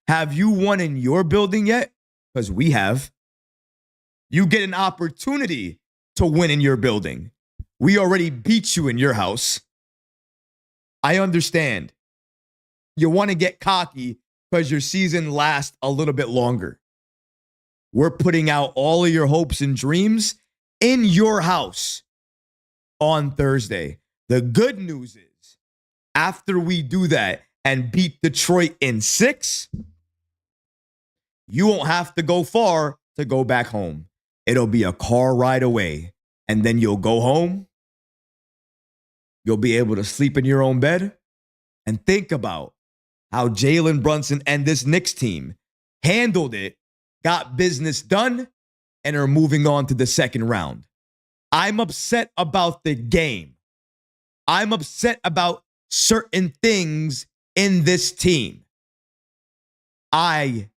Have you won in your building yet? Because we have. You get an opportunity to win in your building. We already beat you in your house. I understand. You want to get cocky because your season lasts a little bit longer. We're putting out all of your hopes and dreams in your house on Thursday. The good news is, after we do that and beat Detroit in 6, you won't have to go far to go back home. It'll be a car ride away, and then you'll go home. You'll be able to sleep in your own bed and think about how Jalen Brunson and this Knicks team handled it, got business done, and are moving on to the second round. I'm upset about the game. I'm upset about certain things in this team. I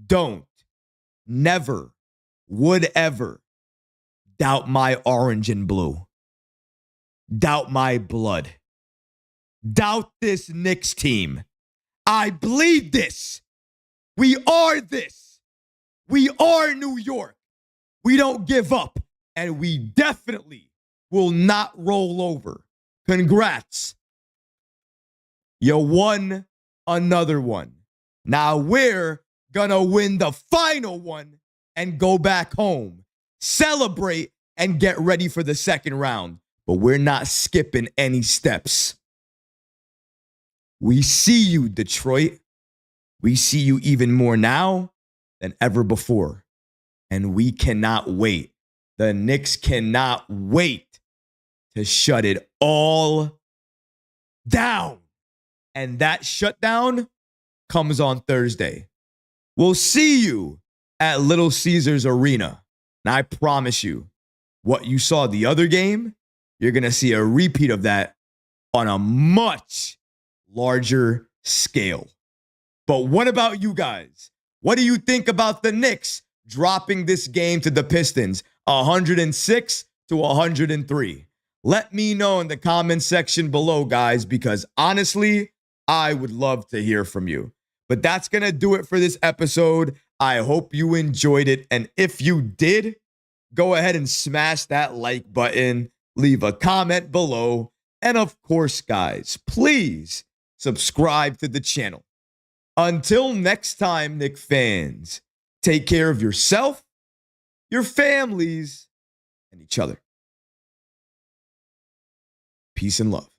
don't, never, would ever doubt my orange and blue. Doubt my blood. Doubt this Knicks team. I bleed this. We are this. We are New York. We don't give up, and we definitely will not roll over. Congrats. You won another one. Now we're gonna win the final one and go back home, celebrate, and get ready for the second round. But we're not skipping any steps. We see you, Detroit. We see you even more now than ever before. And we cannot wait. The Knicks cannot wait to shut it all down. And that shutdown comes on Thursday. We'll see you at Little Caesars Arena. And I promise you, what you saw the other game, you're going to see a repeat of that on a much larger scale. But what about you guys? What do you think about the Knicks dropping this game to the Pistons 106 to 103? Let me know in the comment section below, guys, because honestly, I would love to hear from you. But that's going to do it for this episode. I hope you enjoyed it. And if you did, go ahead and smash that like button, leave a comment below. And of course, guys, please subscribe to the channel. Until next time, Knick fans, take care of yourself, your families, and each other. Peace and love.